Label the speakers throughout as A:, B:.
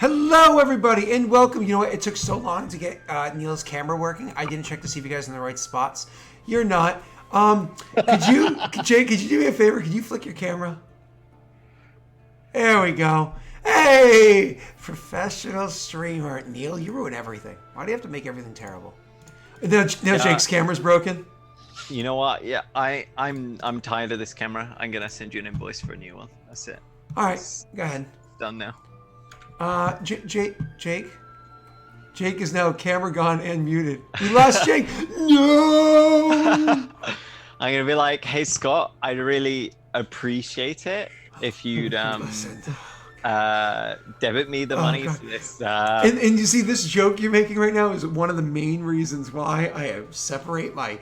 A: Hello, everybody, and welcome. You know what? It took so long to get Neil's camera working. I didn't check to see if you guys are in the right spots. You're not. Jake, could you do me a favor? Could you flick your camera? There we go. Hey, professional streamer. Neil, you ruin everything. Why do you have to make everything terrible? Now Jake's camera's broken.
B: You know what? Yeah, I'm tired of this camera. I'm gonna send you an invoice for a new one. That's it.
A: All right, go ahead.
B: Done now.
A: Jake is now camera gone and muted. We lost Jake. No.
B: I'm gonna be like, hey Scott, I'd really appreciate it if you'd debit me the money for this.
A: And you see, this joke you're making right now is one of the main reasons why I separate my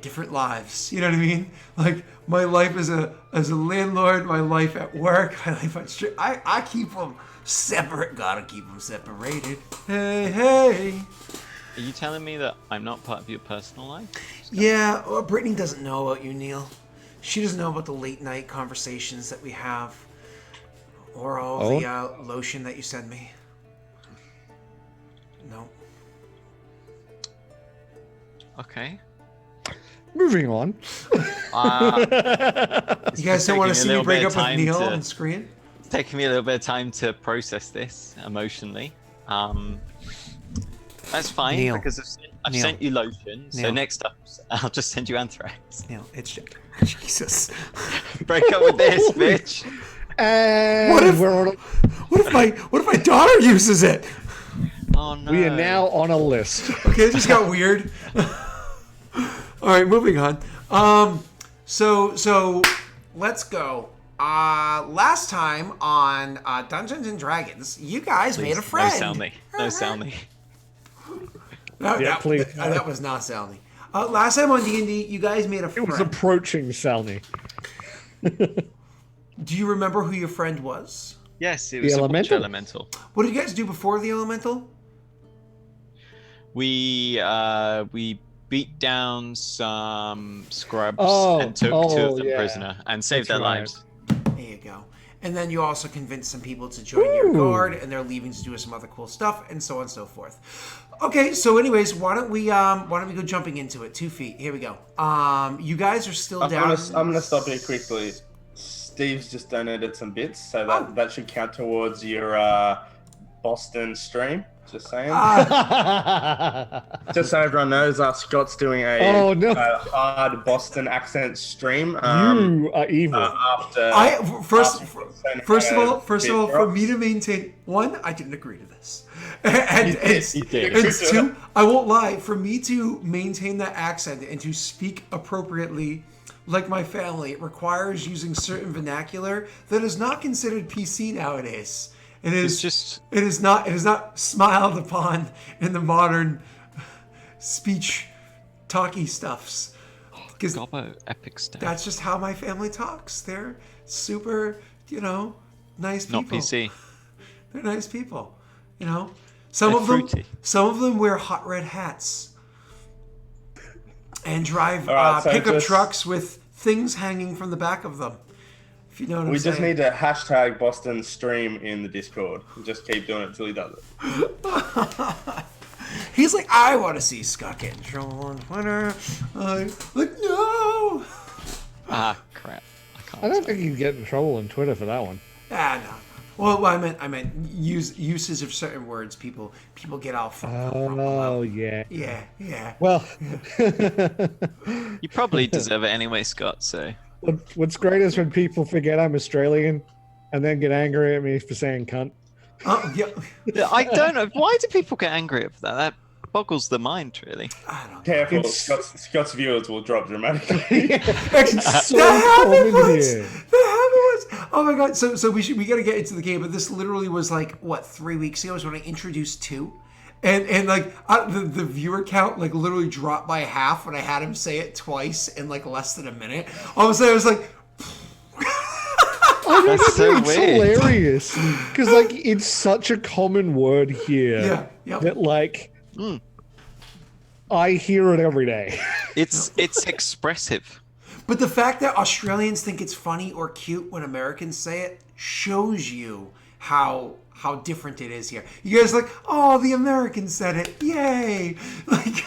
A: different lives. You know what I mean? Like my life as a landlord, my life at work, my life on street. I keep them separate. Gotta keep them separated. Hey.
B: Are you telling me that I'm not part of your personal life?
A: Yeah, well, Brittany doesn't know about you, Neil. She doesn't know about the late night conversations that we have, or all the lotion that you send me. No.
B: Okay.
C: Moving on.
A: You guys don't want to see me break up with Neil on screen?
B: It's taking me a little bit of time to process this emotionally. That's fine,
A: Neil.
B: because I've sent you lotion, so next up I'll just send you anthrax.
A: Neil, it's Jesus.
B: Break up with this, bitch.
C: And
A: what if my daughter uses it?
B: Oh no.
C: We are now on a list.
A: Okay, it just got weird. All right, moving on. So let's go. Last time on Dungeons and Dragons, you guys made a friend.
B: No sound me.
C: Please.
A: That was not Salny. Last time on D&D, you guys made a friend.
C: It was approaching Salny.
A: Do you remember who your friend was?
B: Yes, it was a elemental.
A: What did you guys do before the elemental?
B: We beat down some scrubs and took two of them prisoner and saved their lives.
A: There you go. And then you also convinced some people to join your guard, and they're leaving to do some other cool stuff, and so on and so forth. Okay, so anyways, why don't we go jumping into it? 2 feet. Here we go. You guys are still down.
D: I'm gonna stop here quickly. Steve's just donated some bits, so that should count towards your Boston stream. Just saying. Just so everyone knows, Scott's doing a hard Boston accent stream.
C: You are evil.
A: First of all, for me to maintain, one, I didn't agree to this, and two, I won't lie. For me to maintain that accent and to speak appropriately, like my family, it requires using certain vernacular that is not considered PC nowadays. It is not smiled upon in the modern speech talky stuffs. Because
B: epic stuff.
A: That's just how my family talks. They're super, nice people.
B: Not PC.
A: They're nice people. Some of them wear hot red hats and drive pickup trucks with things hanging from the back of them. You know what I'm saying?
D: We just need to hashtag Boston stream in the Discord. We'll just keep doing it till he does it.
A: He's like, I want to see Scott get in trouble on Twitter. Like, no.
B: Crap.
C: I don't think he'd get in trouble on Twitter for that one.
A: No. Well, I meant uses of certain words. People get off. Yeah.
C: Well,
B: you probably deserve it anyway, Scott. So.
C: What's great is when people forget I'm Australian and then get angry at me for saying cunt.
A: Yeah.
B: I don't know. Why do people get angry at that? That boggles the mind, really.
A: I don't know.
D: Careful, Scott's viewers will drop dramatically.
C: It's so
A: common
C: here.
A: Oh my god! So we gotta get into the game, but this literally was like 3 weeks ago is when I introduced 2. And like the viewer count like literally dropped by half when I had him say it twice in like less than a minute. All of a sudden I was like,
C: That's so weird. Hilarious because like it's such a common word here that like I hear it every day.
B: It's expressive.
A: But the fact that Australians think it's funny or cute when Americans say it shows you how different it is here. You guys are like, oh, the Americans said it, yay! Like,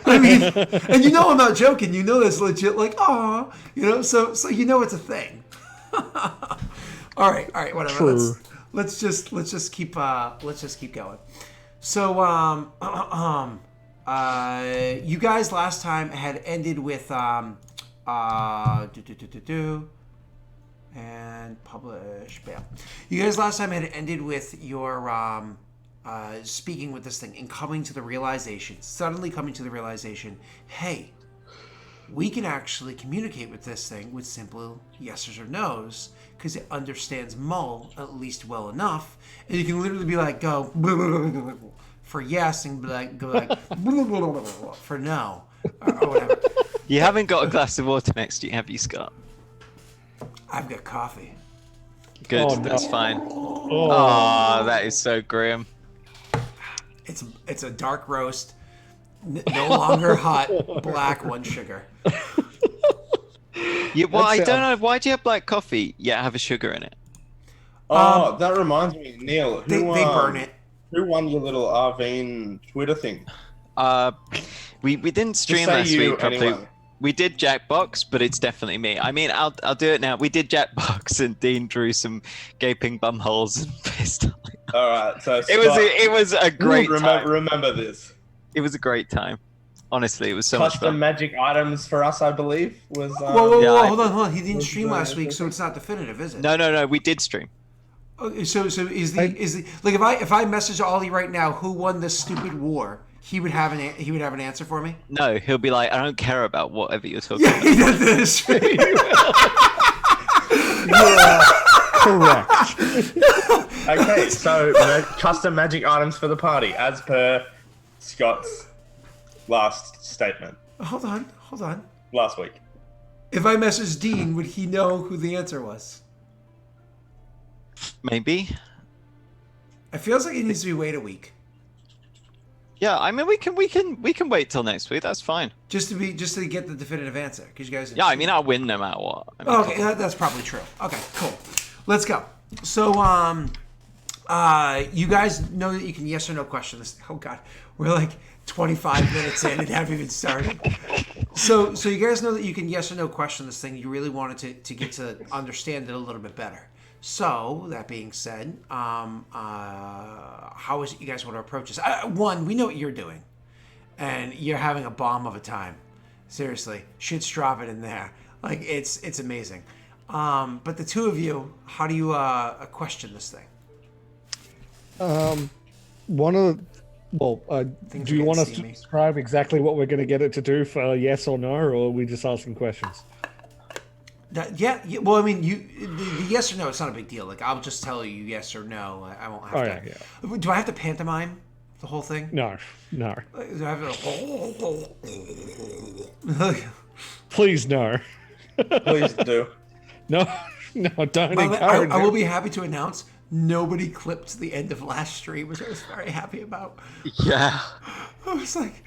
A: I mean, and you know I'm not joking. You know that's legit. Like, oh, you know, so you know it's a thing. all right, whatever.
C: True.
A: Let's just keep going. So you guys last time had ended with and publish. Bam. You guys last time had ended with your speaking with this thing and suddenly coming to the realization, hey, we can actually communicate with this thing with simple yeses or nos because it understands Mull at least well enough, and you can literally be like, go for yes and go like for no or whatever.
B: You haven't got a glass of water next to you, have you, Scott?
A: I've got coffee.
B: Good,
C: Oh, no.
B: that's fine. Oh, that is so grim.
A: It's a dark roast, no longer hot, black, 1 sugar.
B: Yeah, well, I don't know. Why do you have black coffee yet have a sugar in it?
D: Oh, that reminds me, Neil.
A: They burn it.
D: Who won your little Arvine Twitter thing?
B: We didn't stream last week properly. We did Jackbox, but it's definitely me. I mean, I'll do it now. We did Jackbox, and Dean drew some gaping bum holes and pissed.
D: All right, so Scott,
B: it was a great time.
D: Remember this.
B: It was a great time. Honestly, it was so much
D: Custom
B: fun.
D: magic items for us, I believe, was.
A: Whoa,
B: Yeah,
A: hold on. He didn't stream last week, so it's not definitive, is it?
B: No, we did stream.
A: Okay, so is the like if I message Ollie right now who won this stupid war, he would have an answer for me?
B: No, he'll be like, I don't care about whatever you're talking
A: Yeah,
B: about.
A: he does this.
C: Yeah, correct.
D: Okay, so custom magic items for the party, as per Scott's last statement.
A: Hold on.
D: Last week.
A: If I message Dean, would he know who the answer was?
B: Maybe.
A: It feels like it needs to be wait a week.
B: Yeah, I mean, we can wait till next week. That's fine.
A: Just to get the definitive answer, because you guys.
B: Yeah, I mean, I'll win no matter what. I mean,
A: okay, that's probably true. Okay, cool. Let's go. So, you guys know that you can yes or no question this. Oh God, we're like 25 minutes in and haven't even started. So you guys know that you can yes or no question this thing. You really wanted to get to understand it a little bit better. So, that being said, how is it you guys want to approach this? One, we know what you're doing. And you're having a bomb of a time. Seriously. Shit's dropping in there. Like, it's amazing. But the two of you, how do you question this thing?
C: Do you want us to describe exactly what we're going to get it to do for yes or no, or are we just asking questions?
A: Yeah. Well, I mean, the yes or no, it's not a big deal. Like, I'll just tell you yes or no. I won't have to. Yeah. Do I have to pantomime the whole thing?
C: No.
A: Do I have to?
C: Please, no.
D: Please do.
C: No, don't encourage
A: I will be happy to announce nobody clipped the end of last stream, which I was very happy about.
B: Yeah.
A: I was like,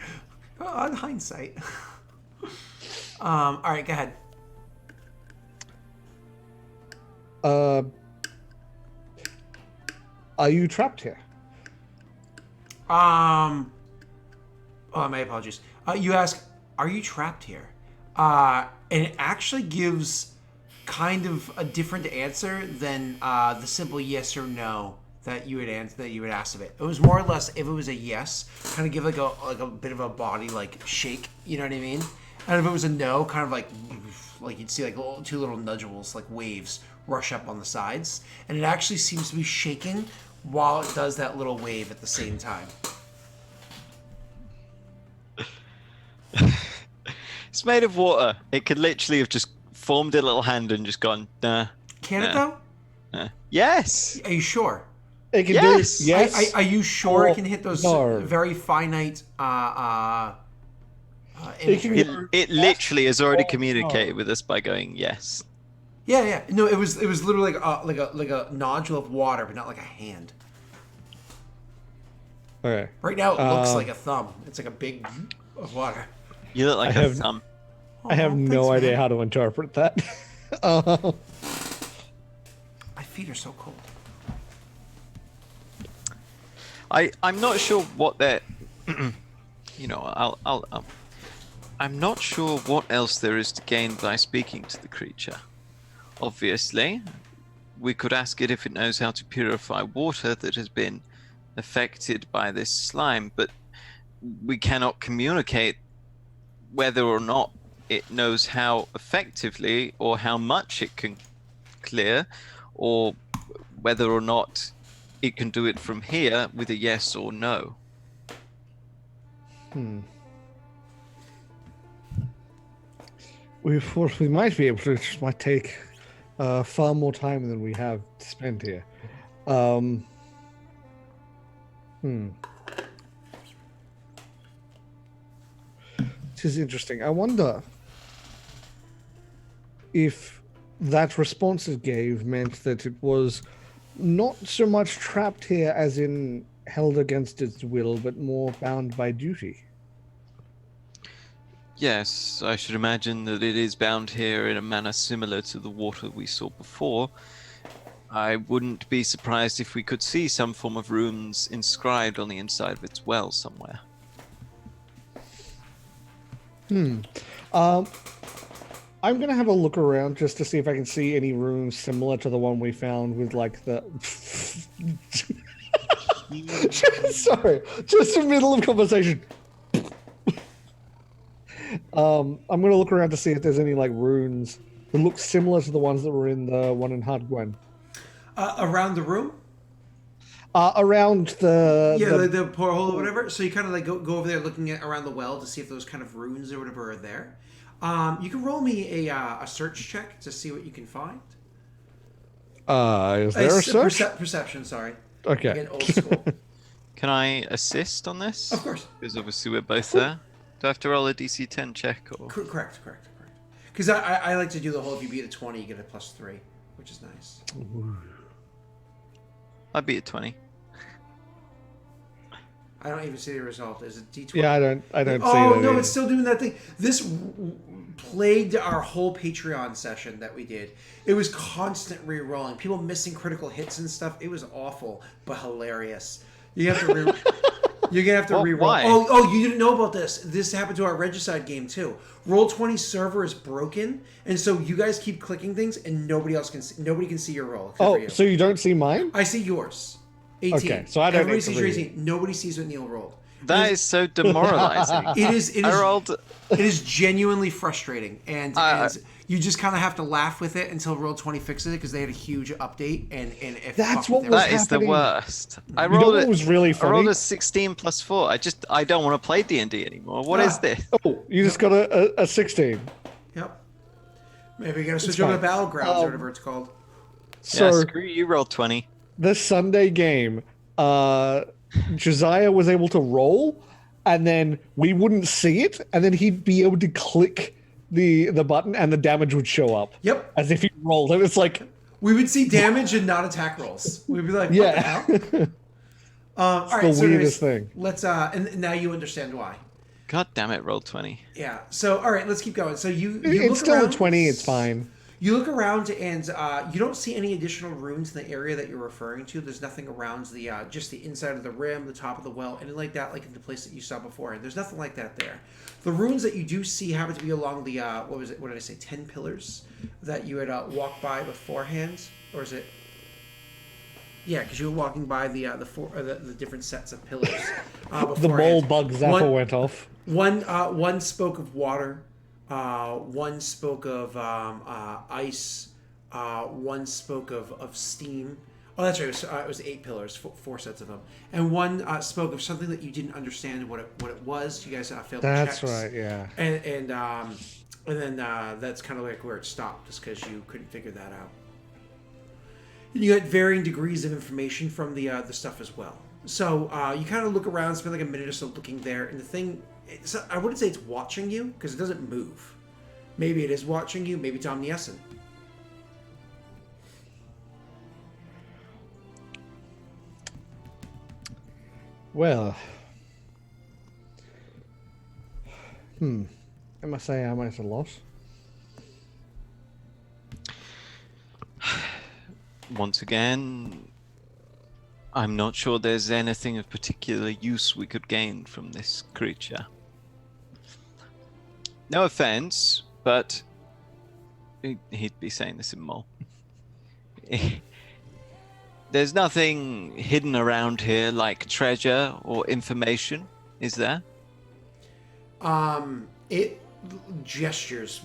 A: on hindsight. All right, go ahead.
C: Are you trapped here?
A: Oh, my apologies. You ask, are you trapped here? And it actually gives kind of a different answer than the simple yes or no that you would ask of it. It was more or less, if it was a yes, kind of give like a bit of a body like shake. You know what I mean? And if it was a no, kind of like you'd see like two little nodules, like waves, rush up on the sides, and it actually seems to be shaking while it does that little wave at the same time.
B: It's made of water. It could literally have just formed a little hand and just gone, nah.
A: Can it though?
B: Yes.
A: Are you sure?
C: It can
B: do
C: yes.
A: Are you sure it can hit those very finite
B: it literally has already communicated with us by going yes.
A: Yeah. No, it was literally like a nodule of water, but not like a hand.
C: Okay.
A: Right now it looks like a thumb. It's like a big of water.
B: You look like a thumb.
C: I have no idea how to interpret that.
A: My feet are so cold.
B: I'm not sure what they're. I'm not sure what else there is to gain by speaking to the creature. Obviously, we could ask it if it knows how to purify water that has been affected by this slime, but we cannot communicate whether or not it knows how effectively or how much it can clear, or whether or not it can do it from here with a yes or no.
C: We might be able to. It just might take far more time than we have to spend here. This is interesting. I wonder if that response it gave meant that it was not so much trapped here as in held against its will, but more bound by duty.
B: Yes, I should imagine that it is bound here in a manner similar to the water we saw before. I wouldn't be surprised if we could see some form of runes inscribed on the inside of its well somewhere.
C: I'm going to have a look around just to see if I can see any runes similar to the one we found with, like, the... Sorry, just in the middle of conversation. I'm going to look around to see if there's any, like, runes that look similar to the ones that were in the one in Hardgwen.
A: Around the room?
C: Around
A: the porthole or whatever. So you kind of like go over there looking at around the well to see if those kind of runes or whatever are there. You can roll me a search check to see what you can find.
C: Is there a search?
A: Perception, sorry.
C: Okay.
A: Again, old school.
B: Can I assist on this?
A: Of course.
B: Because obviously we're both there. Do I have to roll a DC 10 check? Or?
A: Correct. Because I like to do the whole, if you beat a 20, you get a +3, which is nice.
C: Ooh.
B: I beat a 20.
A: I don't even see the result. Is it D20?
C: Yeah, I don't see it.
A: Oh, no, it's still doing that thing. This plagued our whole Patreon session that we did. It was constant re-rolling. People missing critical hits and stuff. It was awful, but hilarious. You have to You're gonna have to re-roll.
B: Why?
A: Oh, you didn't know about this. This happened to our Regicide game too. Roll20 server is broken, and so you guys keep clicking things, and nobody can see your roll.
C: Oh,
A: you.
C: So you don't see mine?
A: I see yours. 18.
C: Okay, so I don't.
A: Everybody sees your 18. Nobody sees what Neil rolled.
B: That is so demoralizing.
A: It is.
B: I rolled.
A: It is genuinely frustrating, and you just kind of have to laugh with it until Roll20 fixes it because they had a huge update, and if
C: that's what was
B: that
C: happening.
B: is the worst. I
C: rolled
B: rolled
C: it was really funny.
B: I rolled a 16 + 4. I don't want to play D&D anymore. What is this?
C: Oh, you just got a 16.
A: Yep. Maybe you gotta switch over to Battlegrounds or whatever it's called.
B: So yeah, screw you. Rolled 20.
C: This Sunday game, Josiah was able to roll, and then we wouldn't see it, and then he'd be able to click the button, and the damage would show up.
A: Yep.
C: As if he rolled. And it's like
A: we would see damage and not attack rolls. We'd be like, what the hell? All right,
C: the weirdest thing.
A: Let's and now you understand why.
B: God damn it, rolled 20.
A: Yeah. So all right, let's keep going. So you
C: it's
A: look
C: still
A: around,
C: a 20. It's fine.
A: You look around and you don't see any additional runes in the area that you're referring to. There's nothing around the just the inside of the rim, the top of the well, anything like that, like in the place that you saw before. And there's nothing like that there. The runes that you do see happen to be along the what was it? What did I say? 10 pillars that you had walked by beforehand, or is it? Yeah, because you were walking by the different sets of pillars.
C: The mole bug zapper went off.
A: One spoke of water. One spoke of ice. One spoke of steam. Oh, that's right. It was 8 pillars, 4 sets of them, and one spoke of something that you didn't understand what it was. You guys failed.
C: That's
A: checks.
C: right. Yeah.
A: And then that's kind of like where it stopped, just because you couldn't figure that out. And you got varying degrees of information from the stuff as well. So you kind of look around, spend like a minute or so looking there, and the thing. I wouldn't say it's watching you, because it doesn't move. Maybe it is watching you, maybe it's omniscient.
C: Well, I must say I'm at a loss.
B: Once again, I'm not sure there's anything of particular use we could gain from this creature. No offense, but he'd be saying this in more. There's nothing hidden around here like treasure or information, is there?
A: It gestures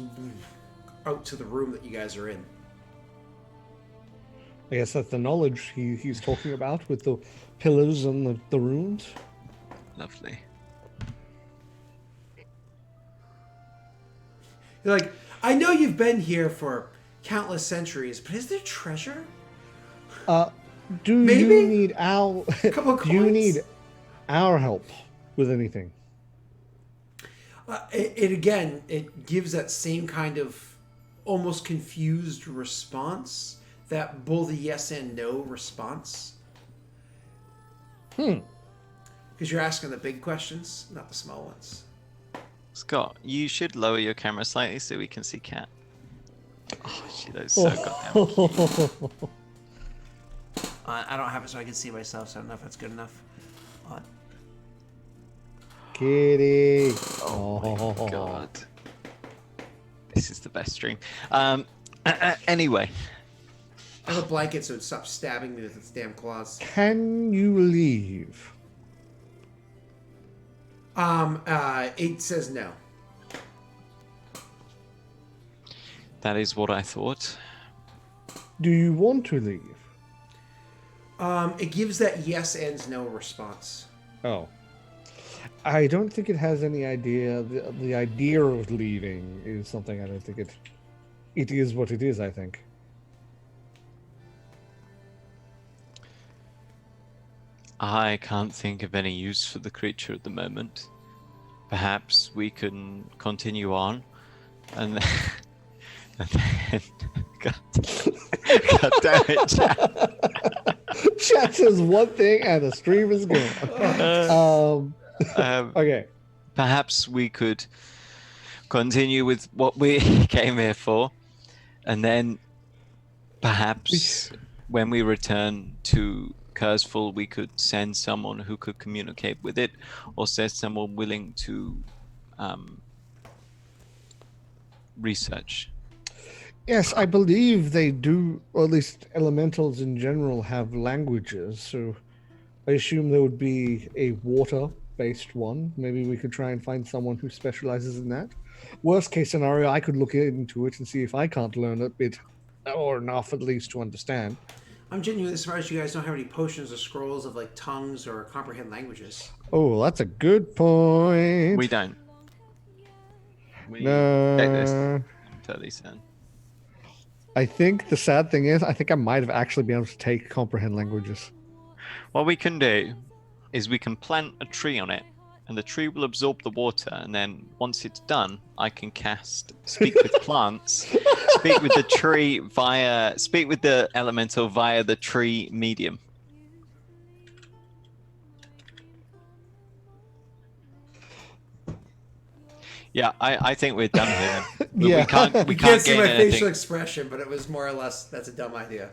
A: out to the room that you guys are in.
C: I guess that's the knowledge he's talking about with the pillars and the runes.
B: Lovely.
A: You're like, I know you've been here for countless centuries, but is there treasure?
C: Do
A: Maybe?
C: you need our
A: Couple
C: do you
A: coins?
C: need our help with anything?
A: It gives that same kind of almost confused response, that both a yes and no response. Because you're asking the big questions, not the small ones.
B: Scott, you should lower your camera slightly so we can see Cat. Oh, shit, that's so goddamn.
A: I don't have it so I can see myself, so I don't know if that's good enough.
C: Kitty.
B: Oh my god. This is the best stream. Anyway.
A: I have a blanket so it stops stabbing me with its damn claws.
C: Can you leave?
A: It says no.
B: That is what I thought.
C: Do you want to leave?
A: It gives that yes and no response.
C: Oh. I don't think it has any idea. The idea of leaving is something I don't think it is what it is, I think.
B: I can't think of any use for the creature at the moment. Perhaps we can continue on and then... God damn it, chat.
C: Chat says one thing and the stream is gone. Okay.
B: Perhaps we could continue with what we came here for, and then perhaps when we return to Curseful, we could send someone who could communicate with it, or send someone willing to research.
C: Yes, I believe they do, or at least elementals in general have languages, so I assume there would be a water-based one. Maybe we could try and find someone who specializes in that. Worst case scenario, I could look into it and see if I can't learn a bit, or enough at least to understand.
A: I'm genuinely surprised you guys don't have any potions or scrolls of like tongues or comprehend languages.
C: Oh, that's a good point.
B: We don't. We
C: No.
B: take this fairly soon.
C: I think the sad thing is, I think I might have actually been able to take comprehend languages.
B: What we can do is we can plant a tree on it, and the tree will absorb the water, and then once it's done, I can cast Speak with Plants, speak with the tree speak with the elemental via the tree medium. Yeah, I think we're done here.
C: Yeah.
A: We can't see my facial expression, but it was more or less, that's a dumb idea.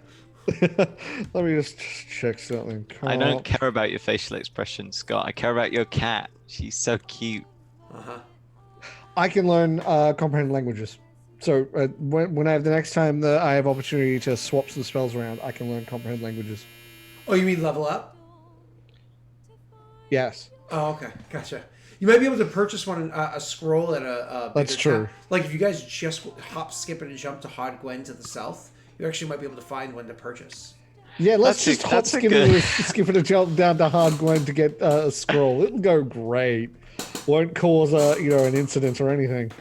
C: Let me just check something.
B: I don't care about your facial expression, Scott. I care about your cat. She's so cute.
C: I can learn comprehend languages. So when I have the next time that I have opportunity to swap some spells around, I can learn comprehend languages.
A: Oh, you mean level up?
C: Yes.
A: Oh, okay. Gotcha. You might be able to purchase one, a scroll at a
C: That's
A: bigger
C: true.
A: town. Like if you guys just hop, skip, and jump to Hod Gwen to the south, you actually might be able to find one to purchase.
C: Yeah, let's
B: That's
C: just
B: a-
C: hop,
B: that's a
C: skip,
B: good-
C: skip it and jump down to Hard Gwen to get a scroll. It'll go great. Won't cause an incident or anything.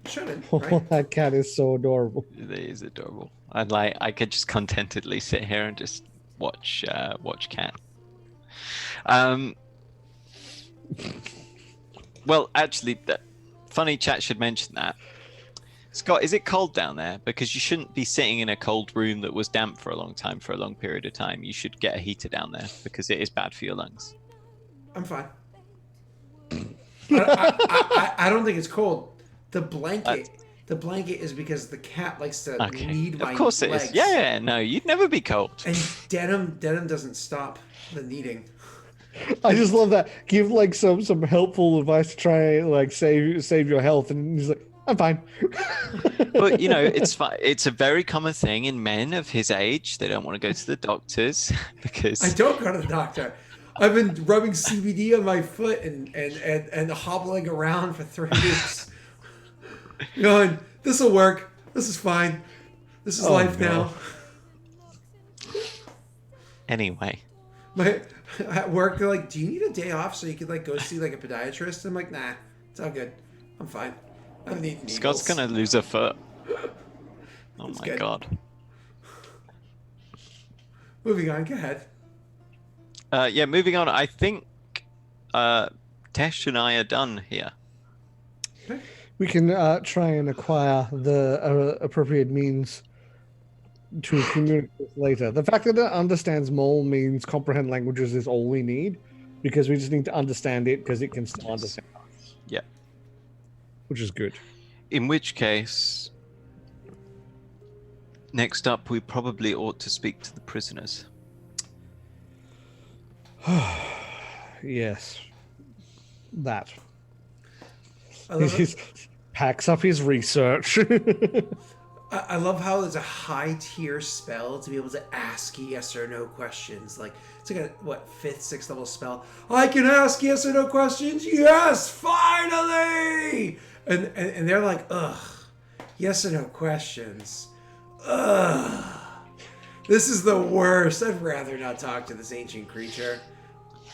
A: Shouldn't,
C: Oh,
A: right?
C: that cat is so adorable.
B: It is adorable. I could just contentedly sit here and just watch cat. Well, actually, funny chat should mention that. Scott, is it cold down there? Because you shouldn't be sitting in a cold room that was damp for a long time, for a long period of time. You should get a heater down there because it is bad for your lungs.
A: I'm fine. I don't think it's cold. The blanket The blanket is because the cat likes to knead my legs.
B: Of course it is. Yeah, no, you'd never be cold.
A: And denim doesn't stop the kneading.
C: I just love that. Give like some helpful advice to try and like save your health, and he's like, I'm fine.
B: But you know, it's a very common thing in men of his age. They don't want to go to the doctors because
A: I don't go to the doctor. I've been rubbing CBD on my foot and hobbling around for 3 weeks. Going, this will work. This is fine. This is life now.
B: Anyway.
A: At work, they're like, do you need a day off so you could like go see like a podiatrist? I'm like, nah, it's all good. I'm fine. I don't need needles.
B: Scott's gonna lose a foot. Oh
A: It's
B: my
A: good.
B: god.
A: Moving on, go ahead.
B: Yeah, moving on. I think Tesh and I are done here.
A: Okay.
C: We can try and acquire the appropriate means to communicate later. The fact that it understands mole means comprehend languages is all we need, because we just need to understand it because it can still understand us.
B: Yeah.
C: Which is good.
B: In which case, next up, we probably ought to speak to the prisoners.
C: Yes. That.
A: I love
C: He packs up his research.
A: I love how there's a high tier spell to be able to ask yes or no questions. Like it's like a 5th, 6th level spell. I can ask yes or no questions. Yes, finally. And they're like, ugh, yes or no questions. Ugh, this is the worst. I'd rather not talk to this ancient creature.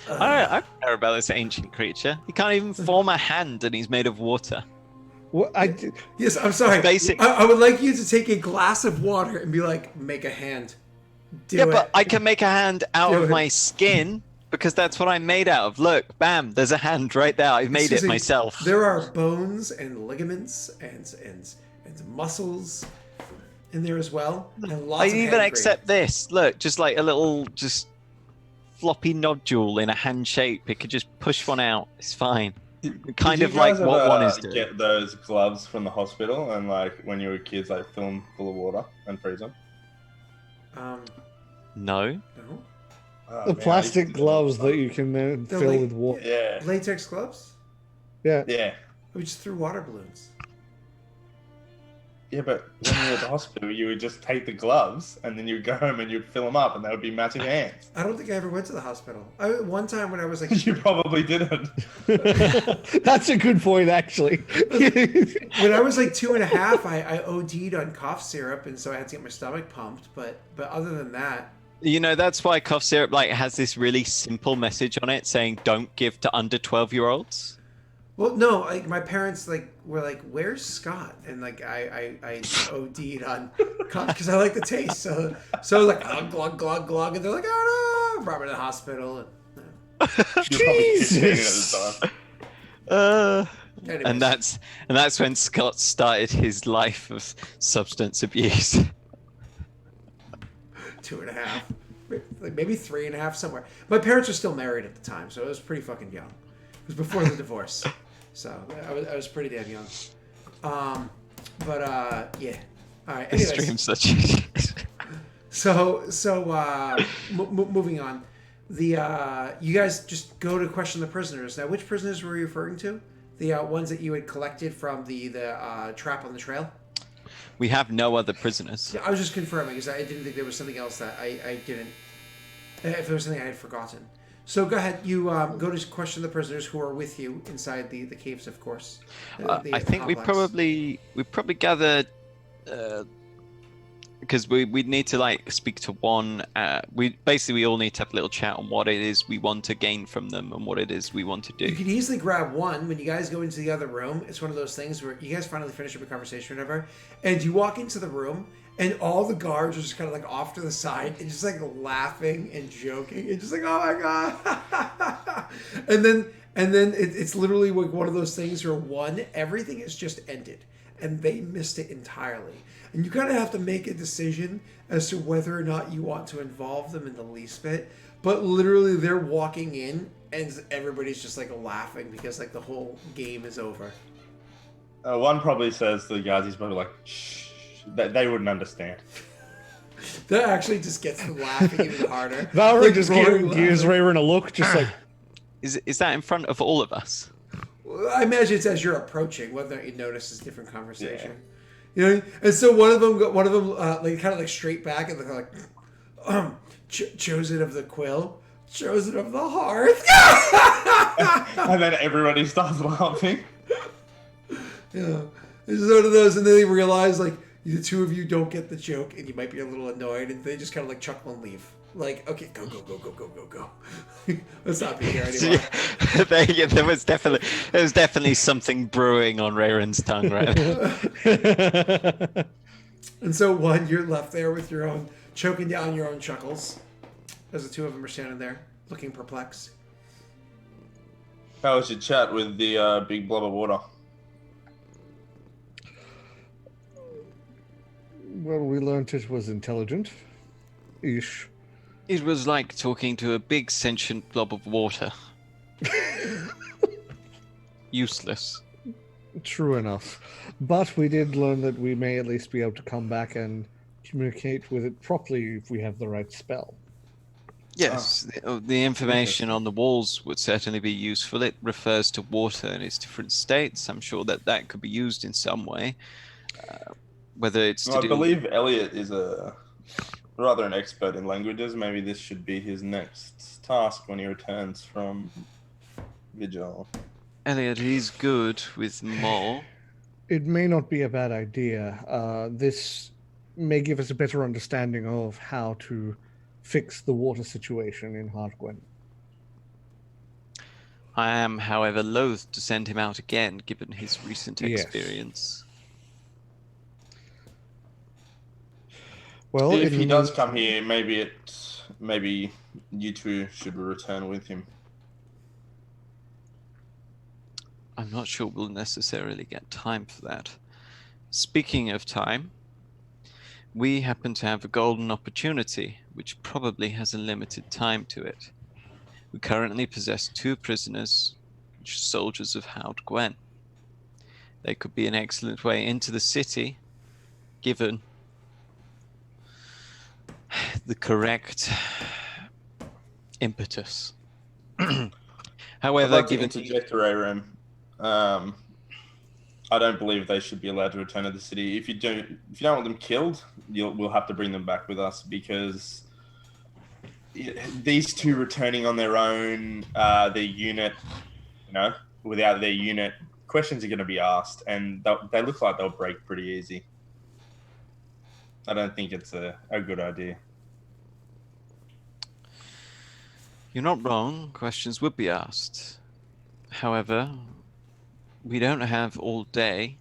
B: I don't care about this ancient creature. He can't even form a hand, and he's made of water.
C: What
A: Yes, I'm sorry. I would like you to take a glass of water and be like, make a hand. Do it.
B: But I can make a hand out of my skin because that's what I'm made out of. Look, bam, there's a hand right there. I've made it myself.
A: There are bones and ligaments and muscles in there as well. And lots
B: I
A: of
B: even accept this. Look, just like a little floppy nodule in a hand shape. It could just push one out. It's fine. Kind of like what one is doing.
D: Get those gloves from the hospital and like when you were kids, like fill them full of water and freeze them.
B: No.
C: The plastic gloves that you can then fill with water.
D: Yeah.
A: Latex gloves?
C: Yeah.
D: Yeah.
A: We just threw water balloons.
D: Yeah, but when you were at the hospital, you would just take the gloves and then you'd go home and you'd fill them up and they would be massive hands.
A: I don't think I ever went to the hospital. One time when I was like...
D: You probably didn't.
C: That's a good point, actually.
A: When I was like 2.5, I OD'd on cough syrup, and so I had to get my stomach pumped. But other than that...
B: You know, that's why cough syrup has this really simple message on it saying don't give to under 12-year-olds.
A: Well, no, like my parents were like, "Where's Scott?" And like I OD'd on because I like the taste. So like glug glug glug, and they're like, "Oh no!" Brought me to the hospital.
C: Jesus.
B: And that's when Scott started his life of substance abuse.
A: 2.5, like maybe 3.5 somewhere. My parents were still married at the time, so it was pretty fucking young. It was before the divorce, so I was pretty damn young. Yeah. All right. Anyways,
B: Stream such a
A: So moving on. You guys just go to question the prisoners. Now, which prisoners were you referring to? The ones that you had collected from the trap on the trail?
B: We have no other prisoners.
A: Yeah, I was just confirming because I didn't think there was something else that I didn't. If there was something I had forgotten. So go ahead. You go to question the prisoners who are with you inside the caves, of course.
B: I think we probably gathered because we'd need to speak to one. We all need to have a little chat on what it is we want to gain from them and what it is we want to do.
A: You could easily grab one when you guys go into the other room. It's one of those things where you guys finally finish up a conversation or whatever, and you walk into the room and all the guards are just kind of off to the side and just laughing and joking and just oh my god, and then it's literally one of those things where everything has just ended and they missed it entirely. And you kind of have to make a decision as to whether or not you want to involve them in the least bit. But literally, they're walking in, and everybody's just laughing because the whole game is over.
D: One probably says to the guards, he's probably like, shh, they wouldn't understand.
A: That actually just gets them laughing even harder.
C: Valeric
A: Like,
C: just
A: roaring
C: gives
A: laughter.
C: Rayron a look, just like...
B: Is that in front of all of us?
A: I imagine it's as you're approaching, whether or not you notice this different conversation. Yeah. You know, and so one of them like kind of like straight back and they're like, chosen of the quill, chosen of the hearth.
D: And then everybody starts laughing.
A: Yeah, it's one of those, and then they realize like the two of you don't get the joke, and you might be a little annoyed, and they just kind of like chuckle and leave. Like, okay, go. Let's not be here anymore.
B: There was definitely something brewing on Rayron's tongue, right?
A: And so one, you're left there with your own, choking down your own chuckles, as the two of them are standing there, looking perplexed.
D: How was your chat with the big blob of water?
C: Well, we learned it was intelligent-ish.
B: It was like talking to a big sentient blob of water. Useless.
C: True enough. But we did learn that we may at least be able to come back and communicate with it properly if we have the right spell.
B: Yes, the information on the walls would certainly be useful. It refers to water in its different states. I'm sure that could be used in some way. Whether it's to
D: I believe Elliot is rather an expert in languages. Maybe this should be his next task when he returns from Vigil.
B: Elliot, he's good with Mol.
C: It may not be a bad idea. This may give us a better understanding of how to fix the water situation in Hardgwen.
B: I am, however, loath to send him out again, given his recent experience.
C: Well,
D: if he does come here, maybe you two should return with him.
B: I'm not sure we'll necessarily get time for that. Speaking of time, we happen to have a golden opportunity, which probably has a limited time to it. We currently possess 2 prisoners, which are soldiers of Haud Gwen. They could be an excellent way into the city, given the correct impetus. However,
D: I'd like to interject, Aurorum. I don't believe they should be allowed to return to the city. If you don't want them killed, we'll have to bring them back with us, because these two returning on their own, their unit, without their unit, questions are going to be asked, and they look like they'll break pretty easy. I don't think it's a good idea.
B: You're not wrong. Questions would be asked. However, we don't have all day,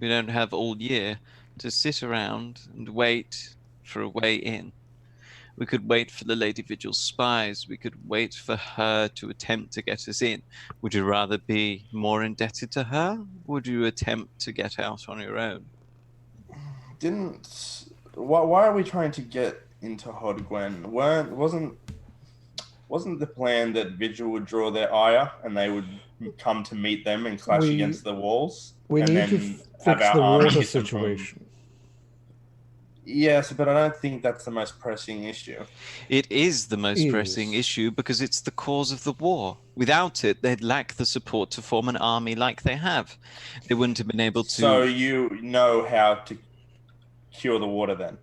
B: we don't have all year to sit around and wait for a way in. We could wait for the Lady Vigil's spies. We could wait for her to attempt to get us in. Would you rather be more indebted to her? Or would you attempt to get out on your own?
D: Why are we trying to get into Haud Gwen? Wasn't the plan that Vigil would draw their ire and they would come to meet them and clash against the walls?
C: We need to fix the water situation.
D: Yes, but I don't think that's the most pressing issue.
B: It is the most pressing issue because it's the cause of the war. Without it, they'd lack the support to form an army like they have. They wouldn't have been able to...
D: So you know how to cure the water then?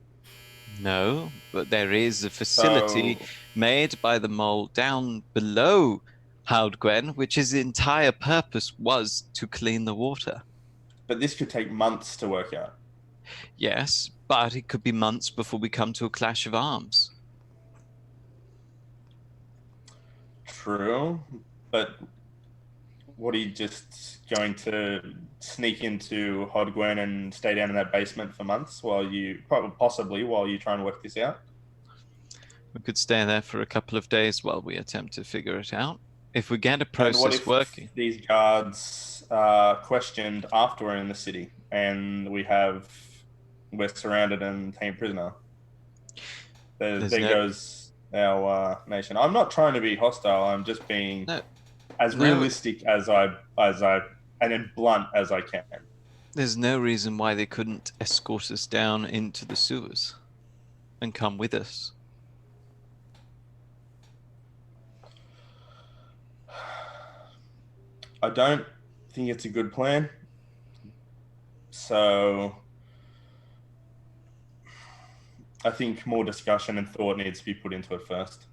B: No, but there is a facility made by the mole down below Haud Gwen, which his entire purpose was to clean the water.
D: But this could take months to work out.
B: Yes, but it could be months before we come to a clash of arms.
D: True, but what, are you just going to sneak into Haud Gwen and stay down in that basement for months while you try and work this out?
B: We could stay there for a couple of days while we attempt to figure it out. If we get a process working.
D: These guards are questioned after we're in the city and we're surrounded and taken prisoner. There goes our nation. I'm not trying to be hostile. I'm just being realistic as I and blunt as I can.
B: There's no reason why they couldn't escort us down into the sewers and come with us.
D: I don't think it's a good plan. So I think more discussion and thought needs to be put into it first.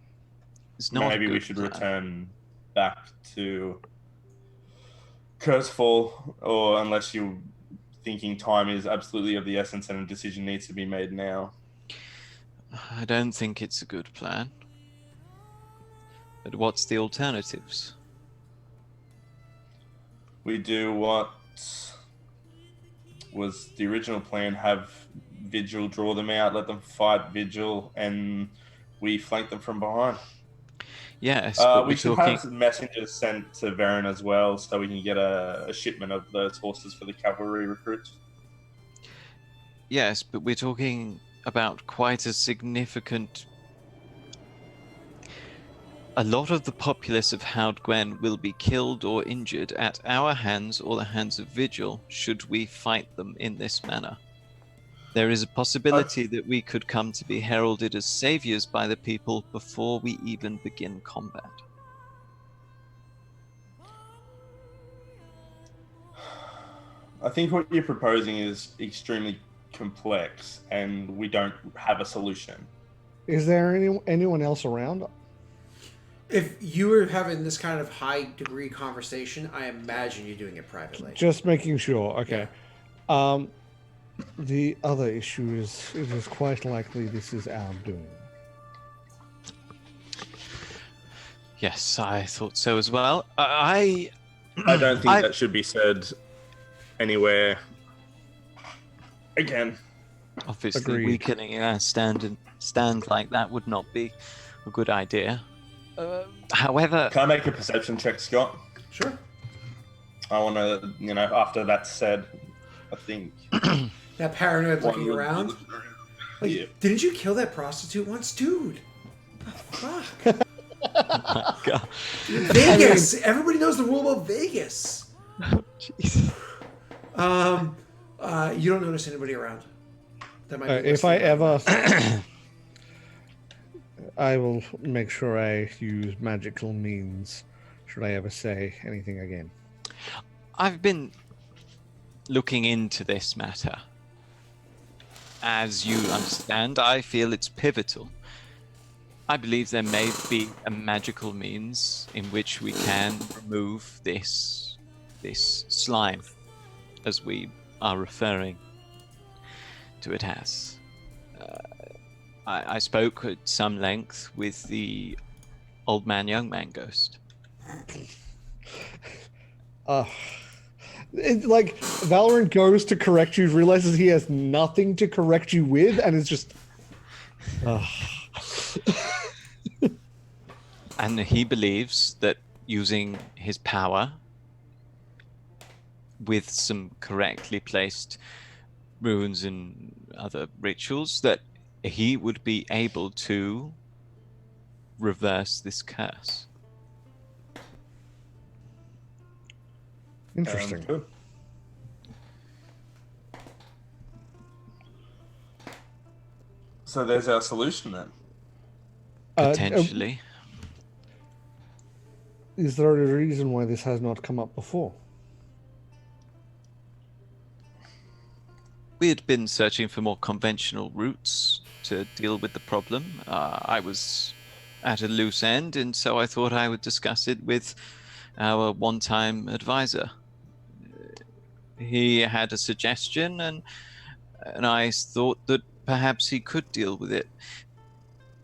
D: Maybe we should return back to Cursefall, or unless you're thinking time is absolutely of the essence and a decision needs to be made now.
B: I don't think it's a good plan. But what's the alternatives?
D: We do what was the original plan, have Vigil draw them out, let them fight Vigil, and we flank them from behind.
B: Yes,
D: we should have messengers sent to Varen as well, so we can get a shipment of those horses for the cavalry recruits.
B: Yes, but we're talking about quite a significant... A lot of the populace of Hound Gwen will be killed or injured at our hands or the hands of Vigil should we fight them in this manner. There is a possibility that we could come to be heralded as saviors by the people before we even begin combat.
D: I think what you're proposing is extremely complex, and we don't have a solution.
C: Is there anyone else around?
A: If you were having this kind of high degree conversation, I imagine you're doing it privately.
C: Just making sure. Okay. Yeah. The other issue is it is quite likely this is our doing.
B: Yes, I thought so as well. I
D: don't think that should be said anywhere again.
B: Obviously,
C: Agreed.
B: weakening our stand like that would not be a good idea. However...
D: Can I make a perception check, Scott?
A: Sure.
D: I want to, after that's said, I think...
A: That paranoid looking around? Like,
D: yeah.
A: Didn't you kill that prostitute once? Dude! Oh, fuck.
B: Oh my God.
A: Vegas! Everybody knows the rule about Vegas!
B: Oh, jeez.
A: You don't notice anybody around. That might be
C: If I ever... I will make sure I use magical means should I ever say anything again.
B: I've been looking into this matter. As you understand, I feel it's pivotal. I believe there may be a magical means in which we can remove this slime, as we are referring to it as. I spoke at some length with the old man, young man ghost.
C: Like, Valorant goes to correct you, realizes he has nothing to correct you with, and is just...
B: And he believes that using his power with some correctly placed runes and other rituals, that he would be able to reverse this curse.
C: Interesting.
D: Good. So there's our solution then.
B: Potentially.
C: Is there a reason why this has not come up before?
B: We had been searching for more conventional routes to deal with the problem. I was at a loose end, and so I thought I would discuss it with our one-time advisor. He had a suggestion, and I thought that perhaps he could deal with it.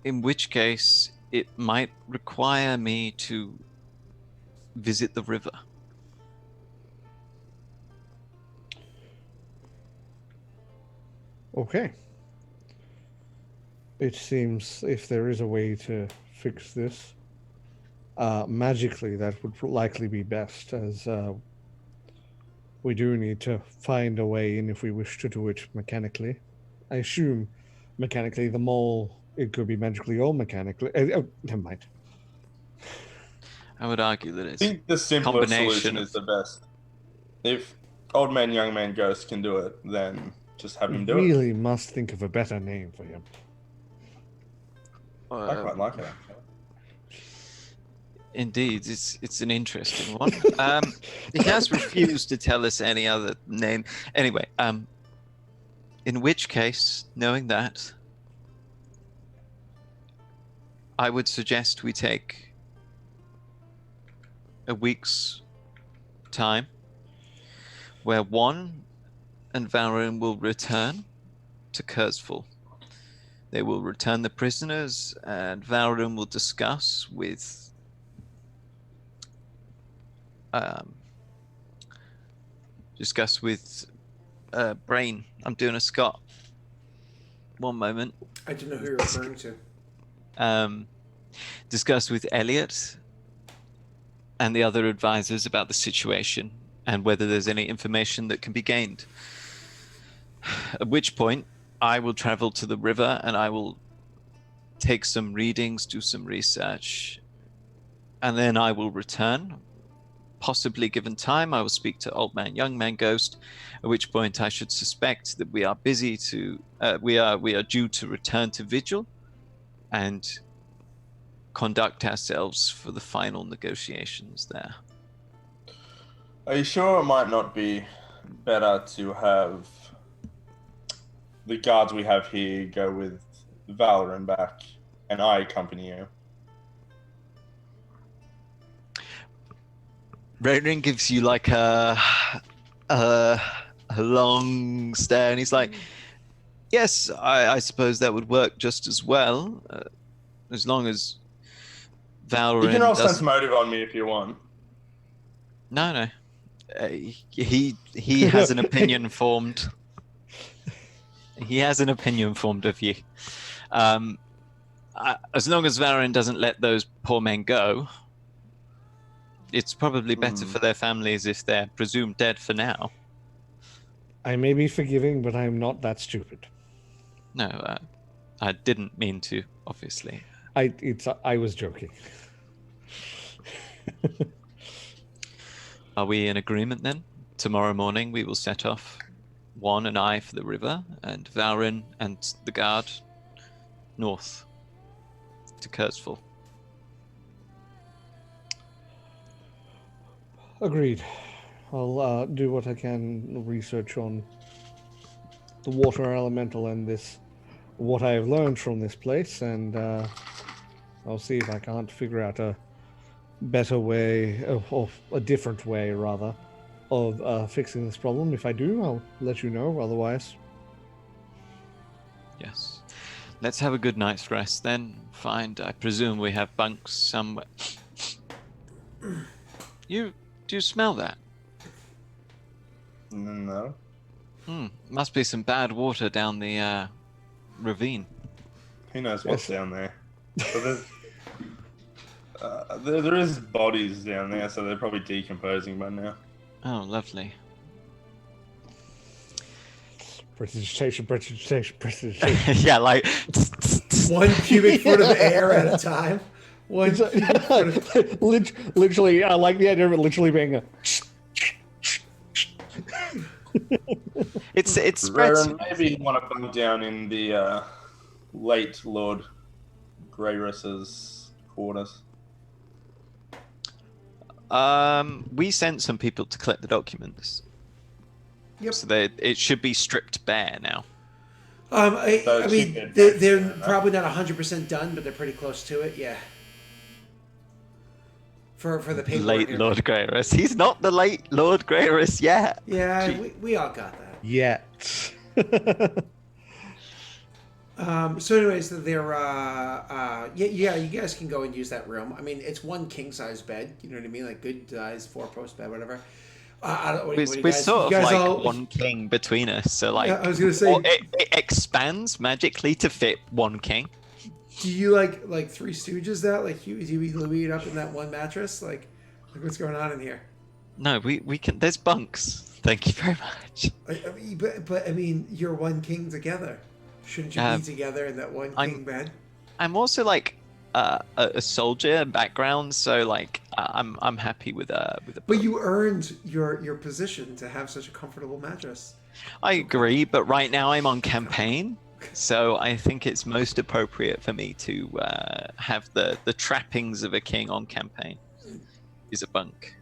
B: In which case, it might require me to visit the river.
C: Okay. It seems if there is a way to fix this, magically that would likely be best, as we do need to find a way in if we wish to do it mechanically. I assume mechanically the mole, it could be magically or mechanically. Never mind.
B: I would argue that it's
D: I think the simplest solution is the best. If old man, young man, ghost can do it, then just have him do it.
C: Really must think of a better name for him.
D: I quite like it.
B: Indeed, it's an interesting one. He has refused to tell us any other name. Anyway, in which case, knowing that, I would suggest we take a week's time where Juan and Valerian will return to Kurzful. They will return the prisoners, and Valerian will discuss with Brain. I'm doing a Scott. One moment.
A: I don't know who you're referring to.
B: Discuss with Elliot and the other advisors about the situation and whether there's any information that can be gained. At which point, I will travel to the river and I will take some readings, do some research, and then I will return. Possibly given time, I will speak to Old Man, Young Man Ghost, at which point I should suspect that we are busy to, we are due to return to Vigil and conduct ourselves for the final negotiations there.
D: Are you sure it might not be better to have the guards we have here go with Valerian back and I accompany you?
B: Raiden gives you like a long stare, and he's like, "Yes, I suppose that would work just as well, as long as Valerian."
D: You can also sense motive on me if you want.
B: No. He has an opinion formed. He has an opinion formed of you. As long as Valerian doesn't let those poor men go, it's probably better for their families if they're presumed dead for now.
C: I may be forgiving, but I'm not that stupid.
B: No, I didn't mean to, obviously.
C: I was joking.
B: Are we in agreement then? Tomorrow morning we will set off, Juan and I for the river, and Valerian and the guard north to Kurzful.
C: Agreed. I'll do what I can research on the water elemental and what I have learned from this place, and I'll see if I can't figure out a better way, or a different way rather, of fixing this problem. If I do, I'll let you know. Otherwise,
B: yes. Let's have a good night's rest then. I presume we have bunks somewhere. Do you smell that?
D: No.
B: Must be some bad water down the ravine.
D: Who knows what's down there? But there is bodies down there, so they're probably decomposing by now.
B: Oh, lovely.
C: precipitation.
B: Yeah, like
A: 1 cubic foot of air at a time.
C: Literally, I like the idea of it literally being a.
B: It's spreads.
D: Maybe you want to bunk down in the late Lord Greyrus's quarters.
B: We sent some people to collect the documents.
A: Yep.
B: So it should be stripped bare now.
A: I mean, they're probably not 100% done, but they're pretty close to it. Yeah. For the paperwork.
B: Late Lord Greyrus. He's not the late Lord Greyrus yet.
A: Yeah, we all got that.
C: Yet.
A: So anyways, they're yeah, you guys can go and use that room. I mean, it's one king size bed. You know what I mean? Like good size 4-post bed, whatever.
B: We're sort of like one king between us, so like
A: I was gonna say
B: it expands magically to fit one king.
A: Do you like Three Stooges that? Like do you Louis it up in that one mattress? Like what's going on in here?
B: No, we can. There's bunks. Thank you very much.
A: But I mean, you're one king together. Shouldn't you be together in that one king bed?
B: I'm also like a soldier background, so like I'm happy with a.
A: But you earned your position to have such a comfortable mattress.
B: I agree, but right now I'm on campaign, so I think it's most appropriate for me to have the trappings of a king on campaign. Is a bunk.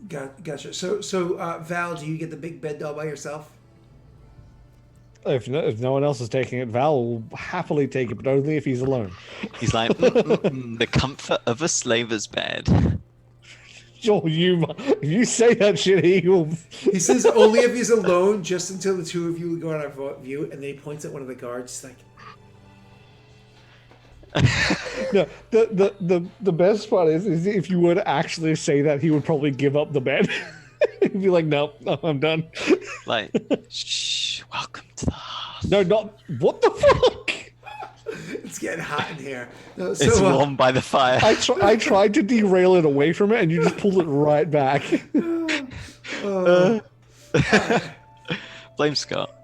A: Gotcha. So Val, do you get the big bed doll by yourself?
C: If no one else is taking it, Val will happily take it, but only if he's alone.
B: He's like, the comfort of a slaver's bed.
C: Joel, if you say that shit, he will.
A: He says only if he's alone, just until the two of you go out of view, and then he points at one of the guards. He's like,
C: No, the best part is if you were to actually say that, he would probably give up the bed. He'd be like, no, I'm done.
B: Like, shh, welcome to the hearth.
C: No, not what the fuck.
A: It's getting hot in here. No,
B: It's warm by the fire.
C: I tried to derail it away from it, and you just pulled it right back.
B: Blame Scott.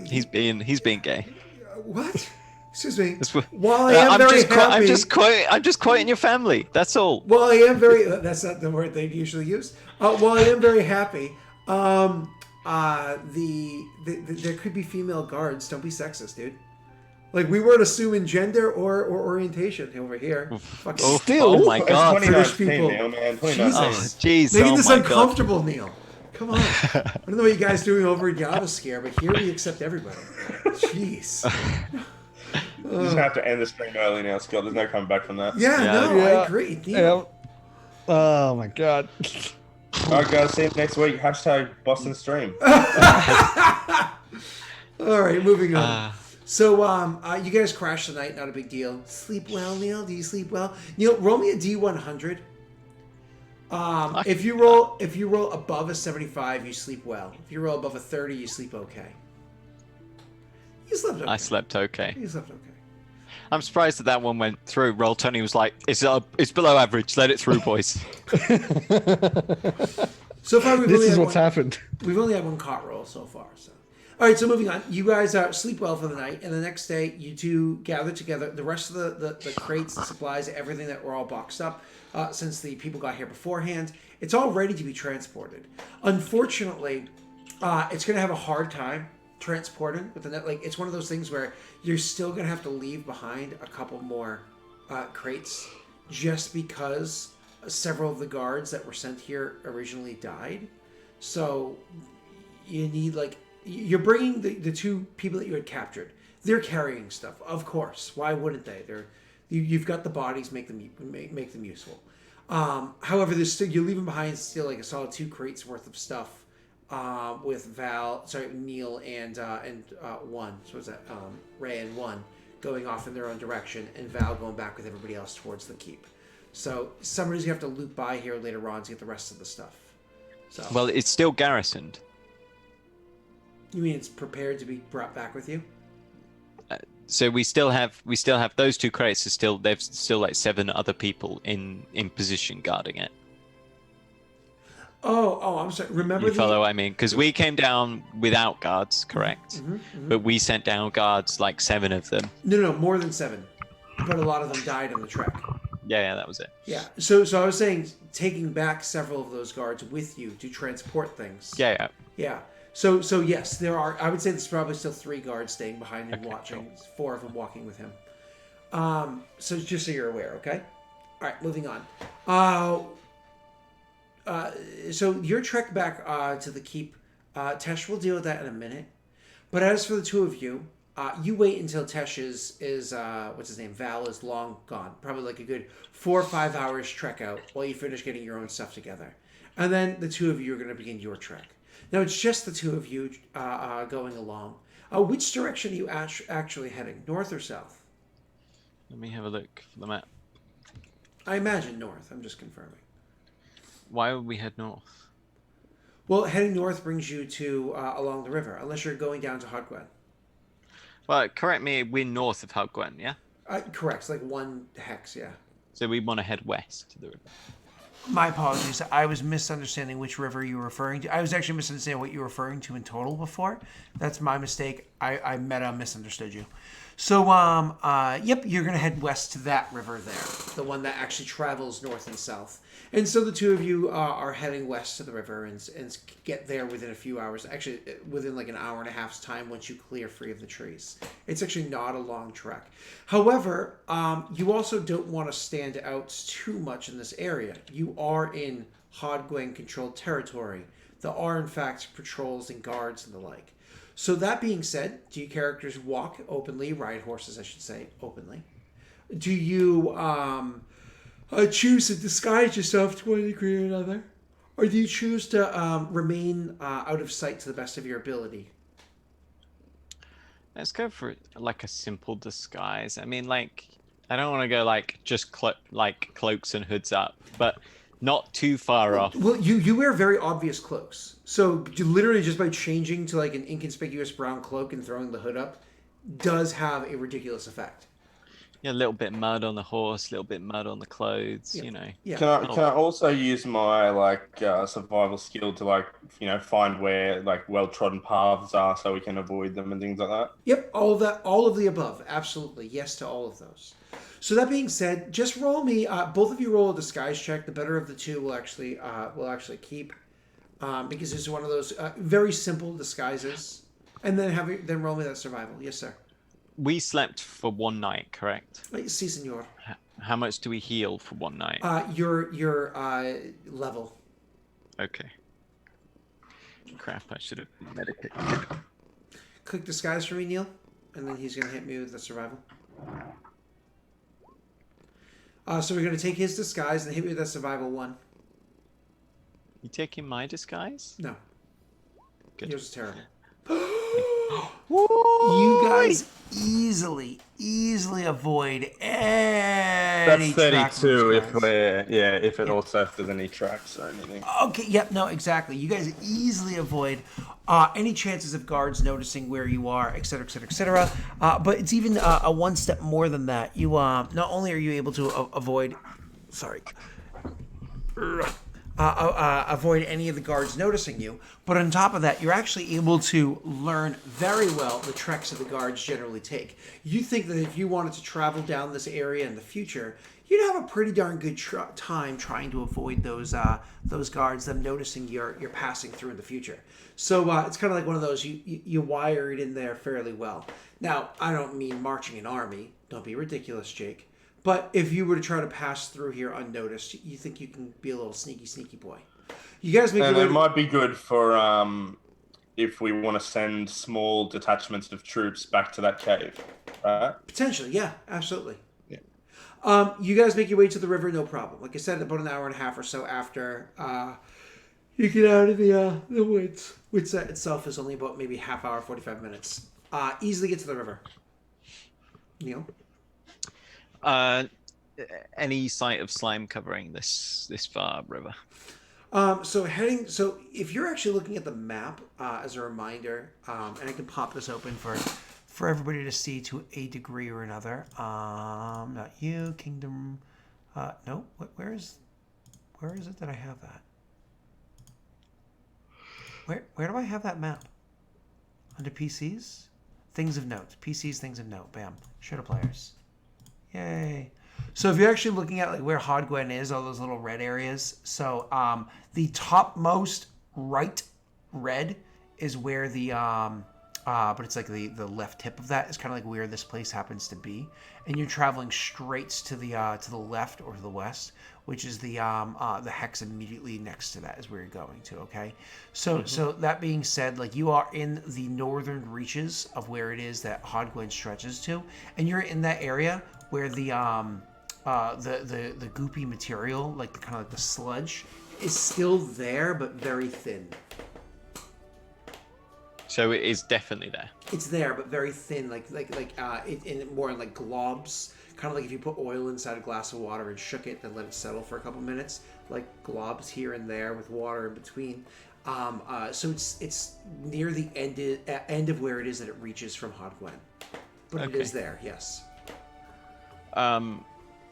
B: He's being gay.
A: What? Excuse me. While I am very happy,
B: I'm just quoting your family. That's all.
A: While I am very, that's not the word they usually use. While I am very happy, there could be female guards. Don't be sexist, dude. Like, we weren't assuming gender or orientation over here.
C: Still,
B: oh my god,
A: British people.
B: Jeez,
A: making this uncomfortable, Neil. Come on. I don't know what you guys doing over in Javascare, but here we accept everybody. Jeez.
D: You just have to end the stream early now, Scott. There's no coming back from that.
A: I agree.
C: Yeah. Oh my god.
D: All right, guys. See you next week. Hashtag Boston stream.
A: All right, moving on. So, you guys crashed tonight. Not a big deal. Sleep well, Neil? Do you sleep well? Neil, roll me a D100. If you roll above a 75, you sleep well. If you roll above a 30, you sleep okay. You slept okay.
B: I slept okay.
A: You slept okay.
B: I'm surprised that one went through. Roll Tony was like, it's below average. Let it through, boys.
A: So far,
C: happened.
A: We've only had one caught roll so far. So, all right. So moving on. You guys sleep well for the night, and the next day you two gather together. The rest of the crates, the supplies, everything that were all boxed up, since the people got here beforehand, it's all ready to be transported. Unfortunately, it's going to have a hard time transporting with the net. Like, it's one of those things where you're still gonna have to leave behind a couple more crates, just because several of the guards that were sent here originally died. So you need, like, you're bringing the two people that you had captured. They're carrying stuff, of course. Why wouldn't they? You've got the bodies, make them useful. However, there's still, you're leaving behind still like a solid 2 crates worth of stuff. With Neil and one. So what's that? Ray and one going off in their own direction, and Val going back with everybody else towards the keep. So somebody's gonna have to loop by here later on to get the rest of the stuff. So,
B: well, it's still garrisoned.
A: You mean it's prepared to be brought back with you?
B: So we still have those 2 crates. There's still like 7 other people in position guarding it.
A: Oh, I'm sorry. Remember
B: you follow what I mean? Because we came down without guards, correct? But we sent down guards, like 7 of them.
A: No, more than 7. But a lot of them died on the trek.
B: Yeah, that was it.
A: Yeah. So I was saying, taking back several of those guards with you to transport things.
B: Yeah.
A: So yes, there are. I would say there's probably still 3 guards staying behind him, watching. Cool. 4 of them walking with him. So just so you're aware, okay? All right, moving on. So your trek back to the keep, Tesh will deal with that in a minute. But as for the 2 of you, you wait until Tesh is what's his name? Val is long gone. Probably like a good 4 or 5 hours trek out while you finish getting your own stuff together. And then the 2 of you are going to begin your trek. Now it's just the 2 of you going along. Which direction are you actually heading? North or south?
B: Let me have a look for the map.
A: I imagine north. I'm just confirming.
B: Why would we head north?
A: Well, heading north brings you to along the river, unless you're going down to Hogwen.
B: Well, correct me, we're north of Hogwen, yeah?
A: Correct, it's like 1 hex, yeah.
B: So we want to head west to the river.
A: My apologies, I was misunderstanding which river you were referring to. I was actually misunderstanding what you were referring to in total before. That's my mistake. I meta misunderstood you. So, yep, you're going to head west to that river there, the one that actually travels north and south. And so the two of you are heading west to the river and get there within a few hours. Actually, within like an hour and a half's time once you clear free of the trees. It's actually not a long trek. However, you also don't want to stand out too much in this area. You are in Hodgwen-controlled territory. There are, in fact, patrols and guards and the like. So that being said, do your characters walk openly, ride horses, I should say, openly? Do you choose to disguise yourself to one degree or another? Or do you choose to remain out of sight to the best of your ability?
B: Let's go for like a simple disguise. I mean, like, I don't want to go like just cloaks and hoods up, but not too far off.
A: Well, you wear very obvious cloaks. So you literally just by changing to like an inconspicuous brown cloak and throwing the hood up does have a ridiculous effect.
B: Yeah, a little bit mud on the horse, a little bit mud on the clothes,
A: Yeah.
B: you know.
A: Yeah.
D: Can I also use my survival skill to find where well-trodden paths are so we can avoid them and things like that?
A: Yep, all of the above. Absolutely. Yes to all of those. So that being said, just roll me. Both of you roll a disguise check. The better of the two will actually keep, because this is one of those very simple disguises. And then roll me that survival. Yes, sir.
B: We slept for one night, correct?
A: Si, senor.
B: How much do we heal for one night?
A: Your level.
B: Okay. Crap! I should have meditated.
A: Click disguise for me, Neil, and then he's gonna hit me with the survival. So we're going to take his disguise and hit me with that survival 1.
B: You taking my disguise?
A: No.
B: Good.
A: Yours is terrible. You guys easily avoid any.
D: That's 32 if it also has any tracks or anything.
A: Okay, yep, no, exactly. You guys easily avoid any chances of guards noticing where you are, etc., etc., etc. But it's even a one step more than that. You not only are you able to avoid any of the guards noticing you, but on top of that, you're actually able to learn very well the treks that the guards generally take. You think that if you wanted to travel down this area in the future, you'd have a pretty darn good time trying to avoid those guards, them noticing you're passing through in the future. So it's kind of like one of those, you wire it in there fairly well. Now, I don't mean marching an army. Don't be ridiculous, Jake. But if you were to try to pass through here unnoticed, you think you can be a little sneaky boy. You guys make.
D: And it might be good for if we want to send small detachments of troops back to that cave, right?
A: Potentially, yeah, absolutely. Yeah. You guys make your way to the river, no problem. Like I said, about an hour and a half or so after you get out of the woods, which itself is only about maybe half hour, 45 minutes. Easily get to the river. Neil.
B: Any sight of slime covering this far river?
A: So if you're actually looking at the map as a reminder, and I can pop this open for everybody to see to a degree or another. Not you, Kingdom. No, where is it that I have that? Where do I have that map? Under PCs, things of note. PCs, things of note. Bam. Show to players. Yay. So if you're actually looking at like where Hodgwen is, all those little red areas. So the topmost right red is where the but it's like the left tip of that is kind of like where this place happens to be, and you're traveling straight to the left or to the west, which is the hex immediately next to that is where you're going to. Okay, so so that being said, like you are in the northern reaches of where it is that Hodgwen stretches to, and you're in that area where the goopy material, like the kind of like the sludge, is still there but very thin.
B: So it is definitely there.
A: It's there but very thin, more in like globs, kind of like if you put oil inside a glass of water and shook it and let it settle for a couple minutes, like globs here and there with water in between. So it's near the end of where it is that it reaches from Hodgwen, but okay. It is there, yes.
B: And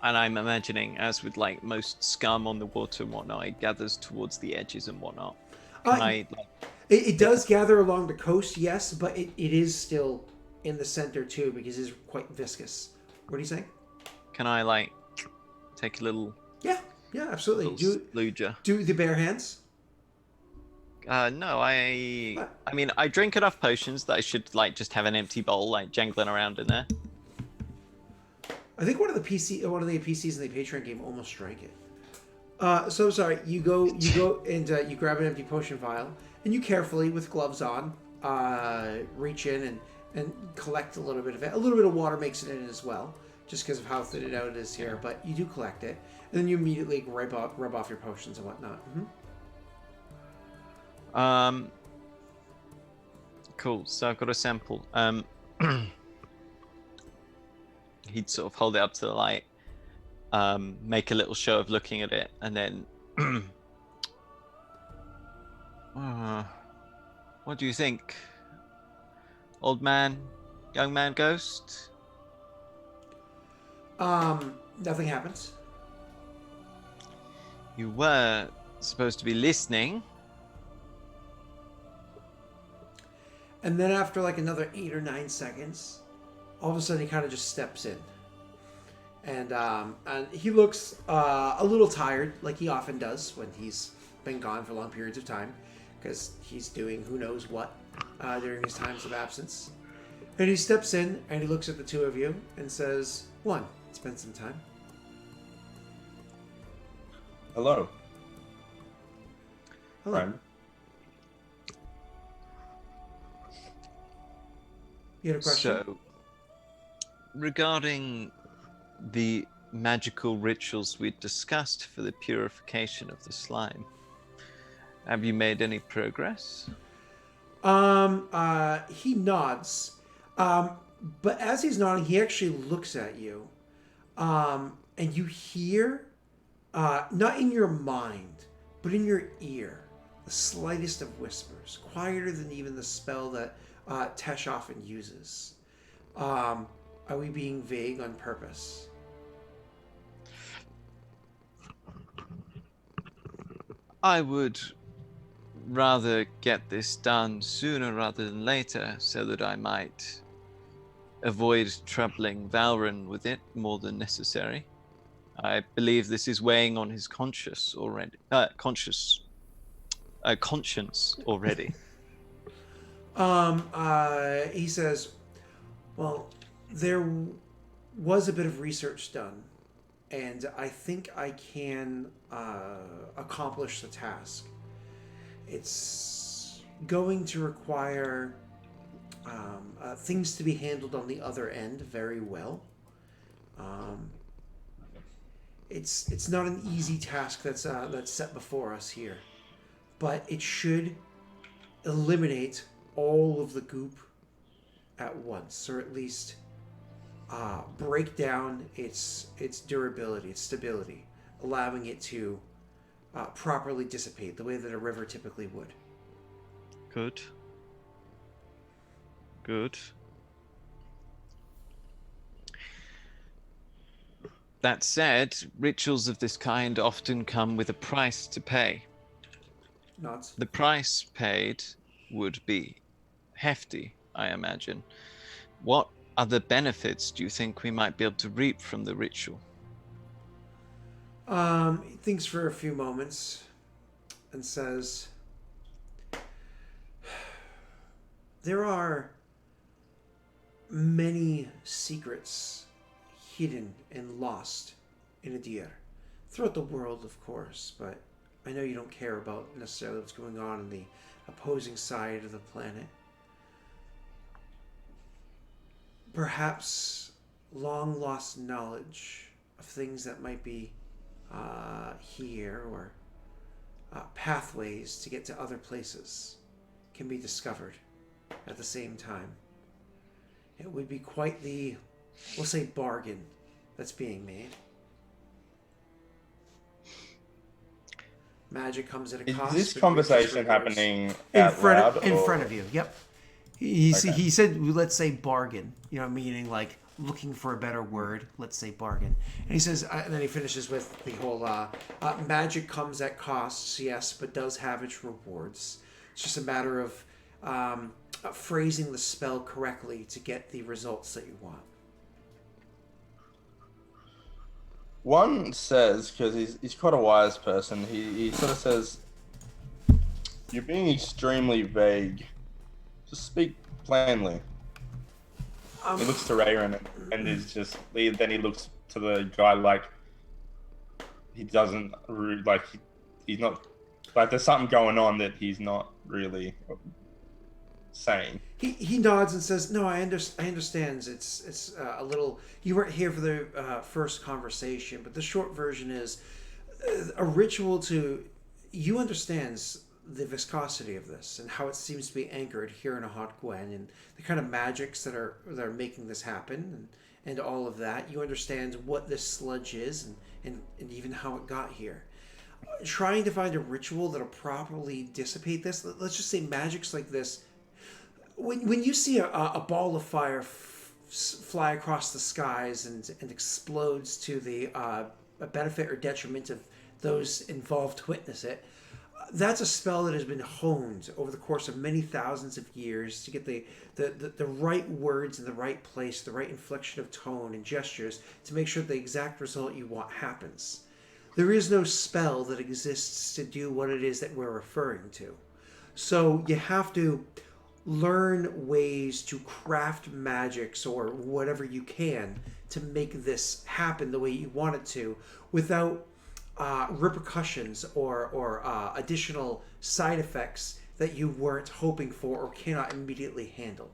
B: I'm imagining, as with like most scum on the water and whatnot, it gathers towards the edges and whatnot.
A: It does gather along the coast, yes, but it is still in the center too because it's quite viscous. What are you saying?
B: Can I like take a little?
A: Yeah, absolutely. Do the bare hands.
B: No, I mean, I drink enough potions that I should like just have an empty bowl like jangling around in there.
A: I think one of the PCs in the Patreon game almost drank it. So sorry. You go and you grab an empty potion vial, and you carefully, with gloves on, reach in and collect a little bit of it. A little bit of water makes it in as well, just because of how thin it out it is here. But you do collect it, and then you immediately rub off your potions and whatnot.
B: Cool. So I've got a sample. He'd sort of hold it up to the light, make a little show of looking at it, and then what do you think? Old man, young man, ghost?
A: Nothing happens.
B: You were supposed to be listening.
A: And then after like another 8 or 9 seconds, all of a sudden he kind of just steps in. And he looks a little tired, like he often does when he's been gone for long periods of time, because he's doing who knows what during his times of absence. And he steps in and he looks at the two of you and says, "One, spend some time."
D: Hello.
A: Hello.
D: Friend.
A: You had a question?
B: So, regarding the magical rituals we discussed for the purification of the slime, have you made any progress?
A: He nods. But as he's nodding, he actually looks at you. And you hear, not in your mind, but in your ear, the slightest of whispers, quieter than even the spell that Tesh often uses. Are we being vague on purpose?
B: I would rather get this done sooner rather than later, so that I might avoid troubling Valron with it more than necessary. I believe this is weighing on his conscience already.
A: He says, "Well, there was a bit of research done, and I think I can accomplish the task. It's going to require things to be handled on the other end very well. It's not an easy task that's set before us here, but it should eliminate all of the goop at once, or at least break down its durability, its stability, allowing it to properly dissipate the way that a river typically would."
B: Good. That said, rituals of this kind often come with a price to pay.
A: Nods.
B: The price paid would be hefty, I imagine. What other benefits do you think we might be able to reap from the ritual?
A: He thinks for a few moments and says, "There are many secrets hidden and lost in Idir. Throughout the world, of course, but I know you don't care about necessarily what's going on in the opposing side of the planet. Perhaps long-lost knowledge of things that might be here, or pathways to get to other places can be discovered at the same time. It would be quite the, we'll say, bargain that's being made. Magic comes at a cost."
D: Is this conversation happening in
A: front of you? Yep. He said, let's say bargain. You know, meaning like looking for a better word. Let's say bargain. And he says, and then he finishes with the whole magic comes at costs, yes, but does have its rewards. It's just a matter of phrasing the spell correctly to get the results that you want.
D: One says, because he's quite a wise person, he sort of says, "You're being extremely vague. Just speak plainly." He looks to Rayron and is just. Then he looks to the guy like he doesn't like he's not like there's something going on that he's not really saying.
A: He nods and says, "No, I understand. It's a little. You weren't here for the first conversation, but the short version is a ritual to. You understands the viscosity of this and how it seems to be anchored here in a hot Gwen and the kind of magics that are making this happen and all of that. You understand what this sludge is and even how it got here. Trying to find a ritual that'll properly dissipate this. Let's just say magics like this. When you see a ball of fire fly across the skies and explodes to the benefit or detriment of those involved to witness it, that's a spell that has been honed over the course of many thousands of years to get the right words in the right place, the right inflection of tone and gestures to make sure the exact result you want happens. There is no spell that exists to do what it is that we're referring to. So you have to learn ways to craft magics or whatever you can to make this happen the way you want it to without repercussions or additional side effects that you weren't hoping for or cannot immediately handle.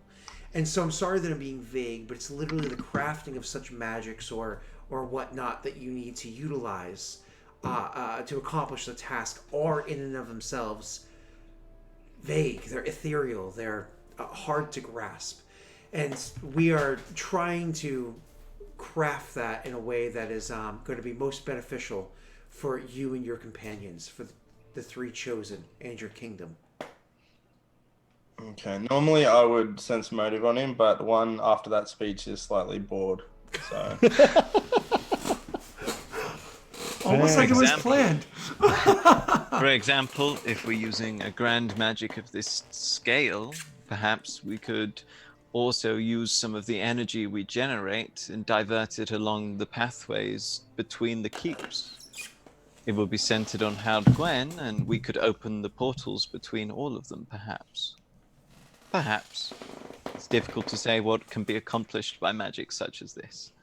A: And so I'm sorry that I'm being vague, but it's literally the crafting of such magics or whatnot that you need to utilize to accomplish the task are in and of themselves vague, they're ethereal, they're hard to grasp. And we are trying to craft that in a way that is going to be most beneficial for you and your companions, for the three chosen and your kingdom.
D: Okay, normally I would sense motive on him, but one after that speech is slightly bored. So
A: almost like it was planned.
B: For example, if we're using a grand magic of this scale, perhaps we could also use some of the energy we generate and divert it along the pathways between the keeps. It will be centered on Howd Gwen, and we could open the portals between all of them, perhaps. Perhaps. It's difficult to say what can be accomplished by magic such as this.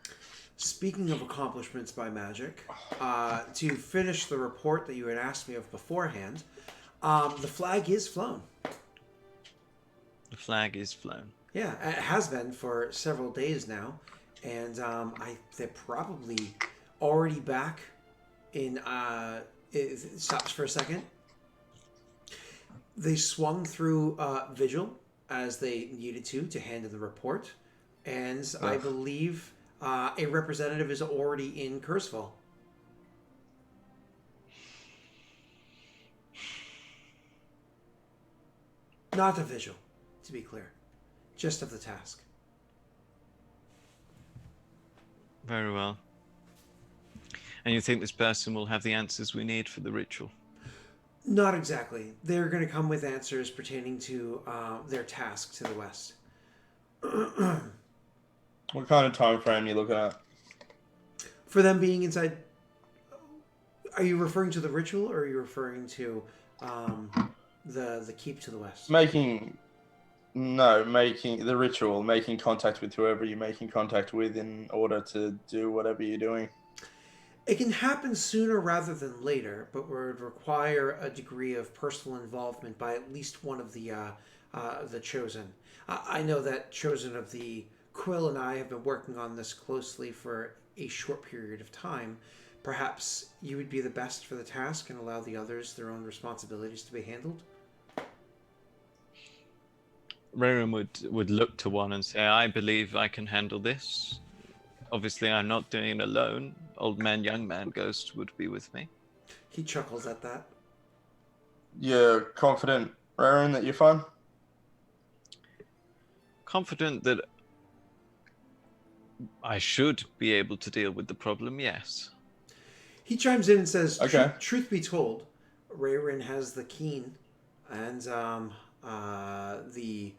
A: Speaking of accomplishments by magic, to finish the report that you had asked me of beforehand, the flag is flown.
B: The flag is flown.
A: Yeah, it has been for several days now, and they're probably already back in. It stops for a second. They swung through Vigil as they needed to hand in the report, and I believe a representative is already in Cursefall. Not a Vigil, to be clear. Just of the task.
B: Very well. And you think this person will have the answers we need for the ritual?
A: Not exactly. They're going to come with answers pertaining to their task to the west.
D: what kind of time frame are you looking at?
A: For them being inside... Are you referring to the ritual, or are you referring to the keep to the west?
D: Making the ritual, making contact with whoever you're making contact with in order to do whatever you're doing.
A: It can happen sooner rather than later, but would require a degree of personal involvement by at least one of the chosen. I know that chosen of the Quill and I have been working on this closely for a short period of time. Perhaps you would be the best for the task and allow the others their own responsibilities to be handled?
B: Rayron would look to one and say, I believe I can handle this. Obviously, I'm not doing it alone. Old man, young man, ghost would be with me.
A: He chuckles at that.
D: You're confident, Rayron, that you're fine?
B: Confident that I should be able to deal with the problem, yes.
A: He chimes in and says,
D: okay.
A: Truth be told, Rayron has the keen And he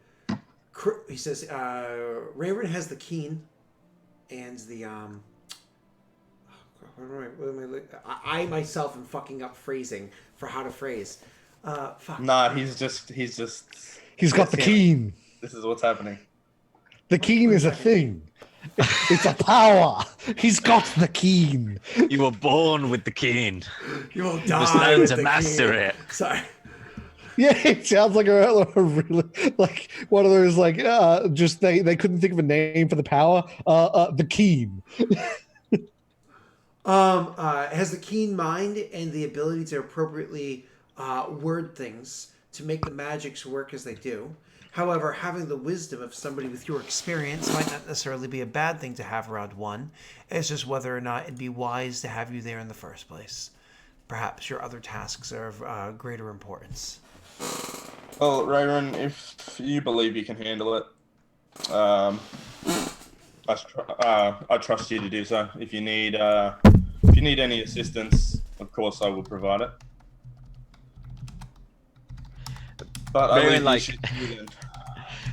A: says Rayron has the keen and the I myself am fucking up phrasing for how to phrase. Fuck.
D: Nah, he's
C: got the keen.
D: This is what's happening.
C: The keen is a thing. It's a power. He's got the keen.
B: You were born with the keen.
A: You will
B: You
A: die
B: must learn
A: with
B: to
A: the
B: master
A: keen.
B: it.
A: Sorry.
C: Yeah, it sounds like a really like one of those like just they couldn't think of a name for the power. The keen.
A: It has the keen mind and the ability to appropriately word things to make the magics work as they do. However, having the wisdom of somebody with your experience might not necessarily be a bad thing to have around one. It's just whether or not it'd be wise to have you there in the first place. Perhaps your other tasks are of greater importance.
D: Well, Rayron, if you believe you can handle it, I trust you to do so. If you need any assistance, of course I will provide it. But I believe you should do them.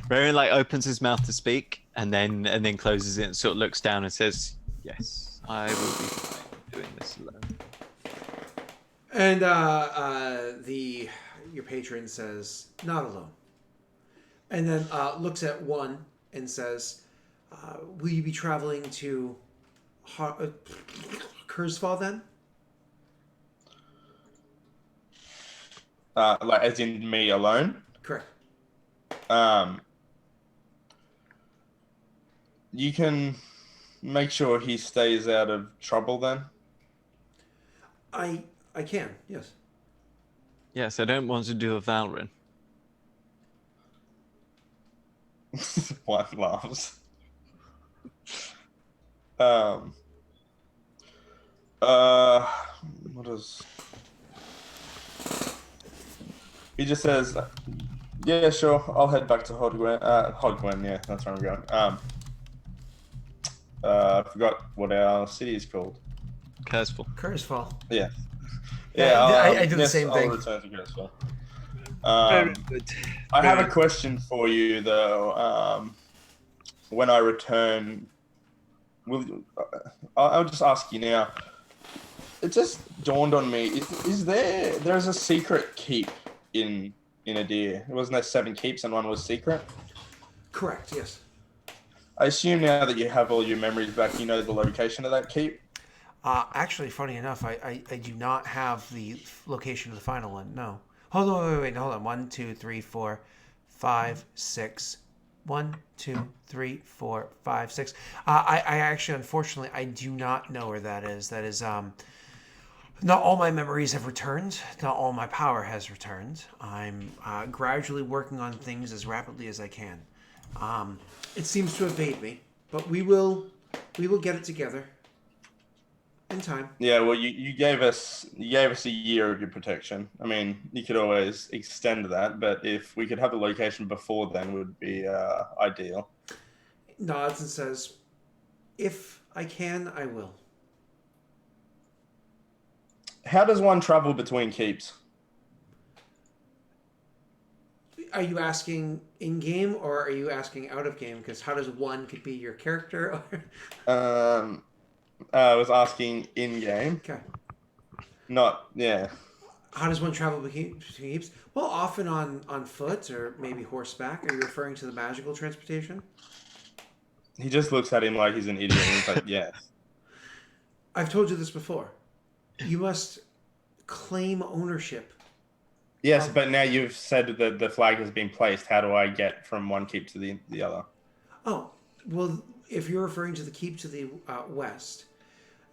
B: Rayron like opens his mouth to speak and then closes it and sort of looks down and says, "Yes, I will be fine doing this alone."
A: And your patron says, "Not alone." And then looks at one and says, "Will you be traveling to Kurzfall then?"
D: Like as in me alone?
A: Correct.
D: You can make sure he stays out of trouble then?
A: I can, yes.
B: Yes, I don't want to do a Valrin.
D: One laughs. What is... He just says, "Yeah, sure, I'll head back to Hodgwen." Hodgwen, yeah, that's where I'm going. I forgot what our city is called.
A: Kurzfall.
D: Yeah.
A: Yeah, I do the same thing.
D: I'll return to Kurzfall. I have a question for you, though. When I return, I'll just ask you now. It just dawned on me: there's a secret keep in Idir? Wasn't there 7 keeps and one was secret?
A: Correct. Yes.
D: I assume now that you have all your memories back, you know the location of that keep.
A: Actually, funny enough, I do not have the location of the final one. No. Hold on, wait, hold on. 1, 2, 3, 4, 5, 6. 1, 2, 3, 4, 5, 6. I actually, unfortunately, I do not know where that is. That is, not all my memories have returned. Not all my power has returned. I'm gradually working on things as rapidly as I can. It seems to evade me, but we will get it together in time.
D: Yeah, well, you gave us a year of your protection. I mean, you could always extend that, but if we could have the location before then, would be ideal.
A: Nods and says, "If I can, I will."
D: How does one travel between keeps?
A: Are you asking in game or are you asking out of game? Because how does one could be your character?
D: I was asking in game.
A: Okay.
D: Yeah.
A: How does one travel between keeps? Well, often on foot or maybe horseback. Are you referring to the magical transportation?
D: He just looks at him like he's an idiot. And he's like, yes.
A: I've told you this before. You must claim ownership.
D: Yes, but now you've said that the flag has been placed. How do I get from one keep to the other?
A: Oh, well, if you're referring to the keep to the west,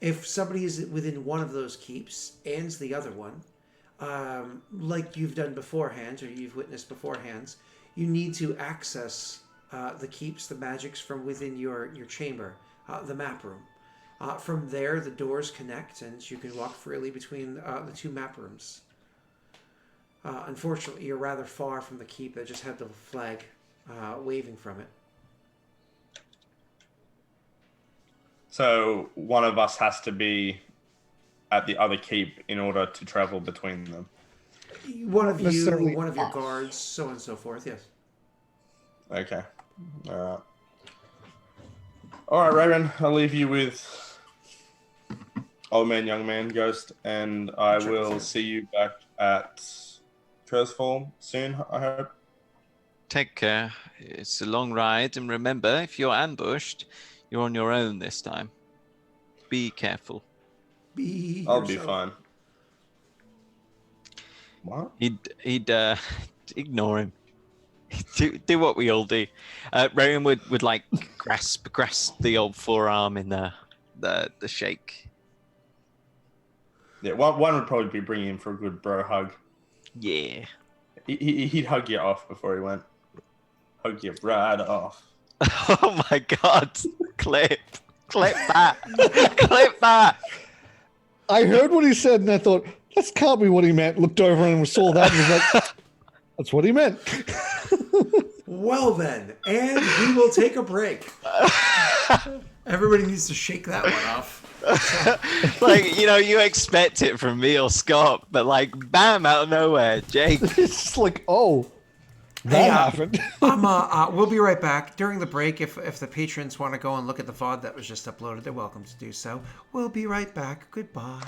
A: if somebody is within one of those keeps and the other one, like you've done beforehand or you've witnessed beforehand, you need to access the keeps, the magics from within your chamber, the map room. From there, the doors connect and you can walk freely between the 2 map rooms. Unfortunately, you're rather far from the keep that just had the flag waving from it.
D: So one of us has to be at the other keep in order to travel between them.
A: One of you,
C: necessarily
A: one of your
C: us.
A: guards, so on and so forth. Yes.
D: Okay. All right. All right, Raven. I'll leave you with old man, young man, ghost, and I will see you back at Cursefall soon. I hope.
B: Take care. It's a long ride, and remember, if you're ambushed, you're on your own this time. Be careful.
D: I'll be fine. What?
B: He'd ignore him. Do what we all do. Raven would like grasp the old forearm in the shake.
D: Yeah, one would probably be bringing him for a good bro hug.
B: Yeah.
D: He'd hug you off before he went. Hug you right off.
B: Oh my God! Clip that! Clip that!
C: I heard what he said and I thought, that can't be what he meant. Looked over and saw that and was like, that's what he meant.
A: Well then, and we will take a break. Everybody needs to shake that one off.
B: Like, you expect it from me or Scott, but like, bam, out of nowhere, Jake.
C: It's just like, oh, that happened.
A: We'll be right back. During the break, if the patrons want to go and look at the VOD that was just uploaded, they're welcome to do so. We'll be right back. Goodbye.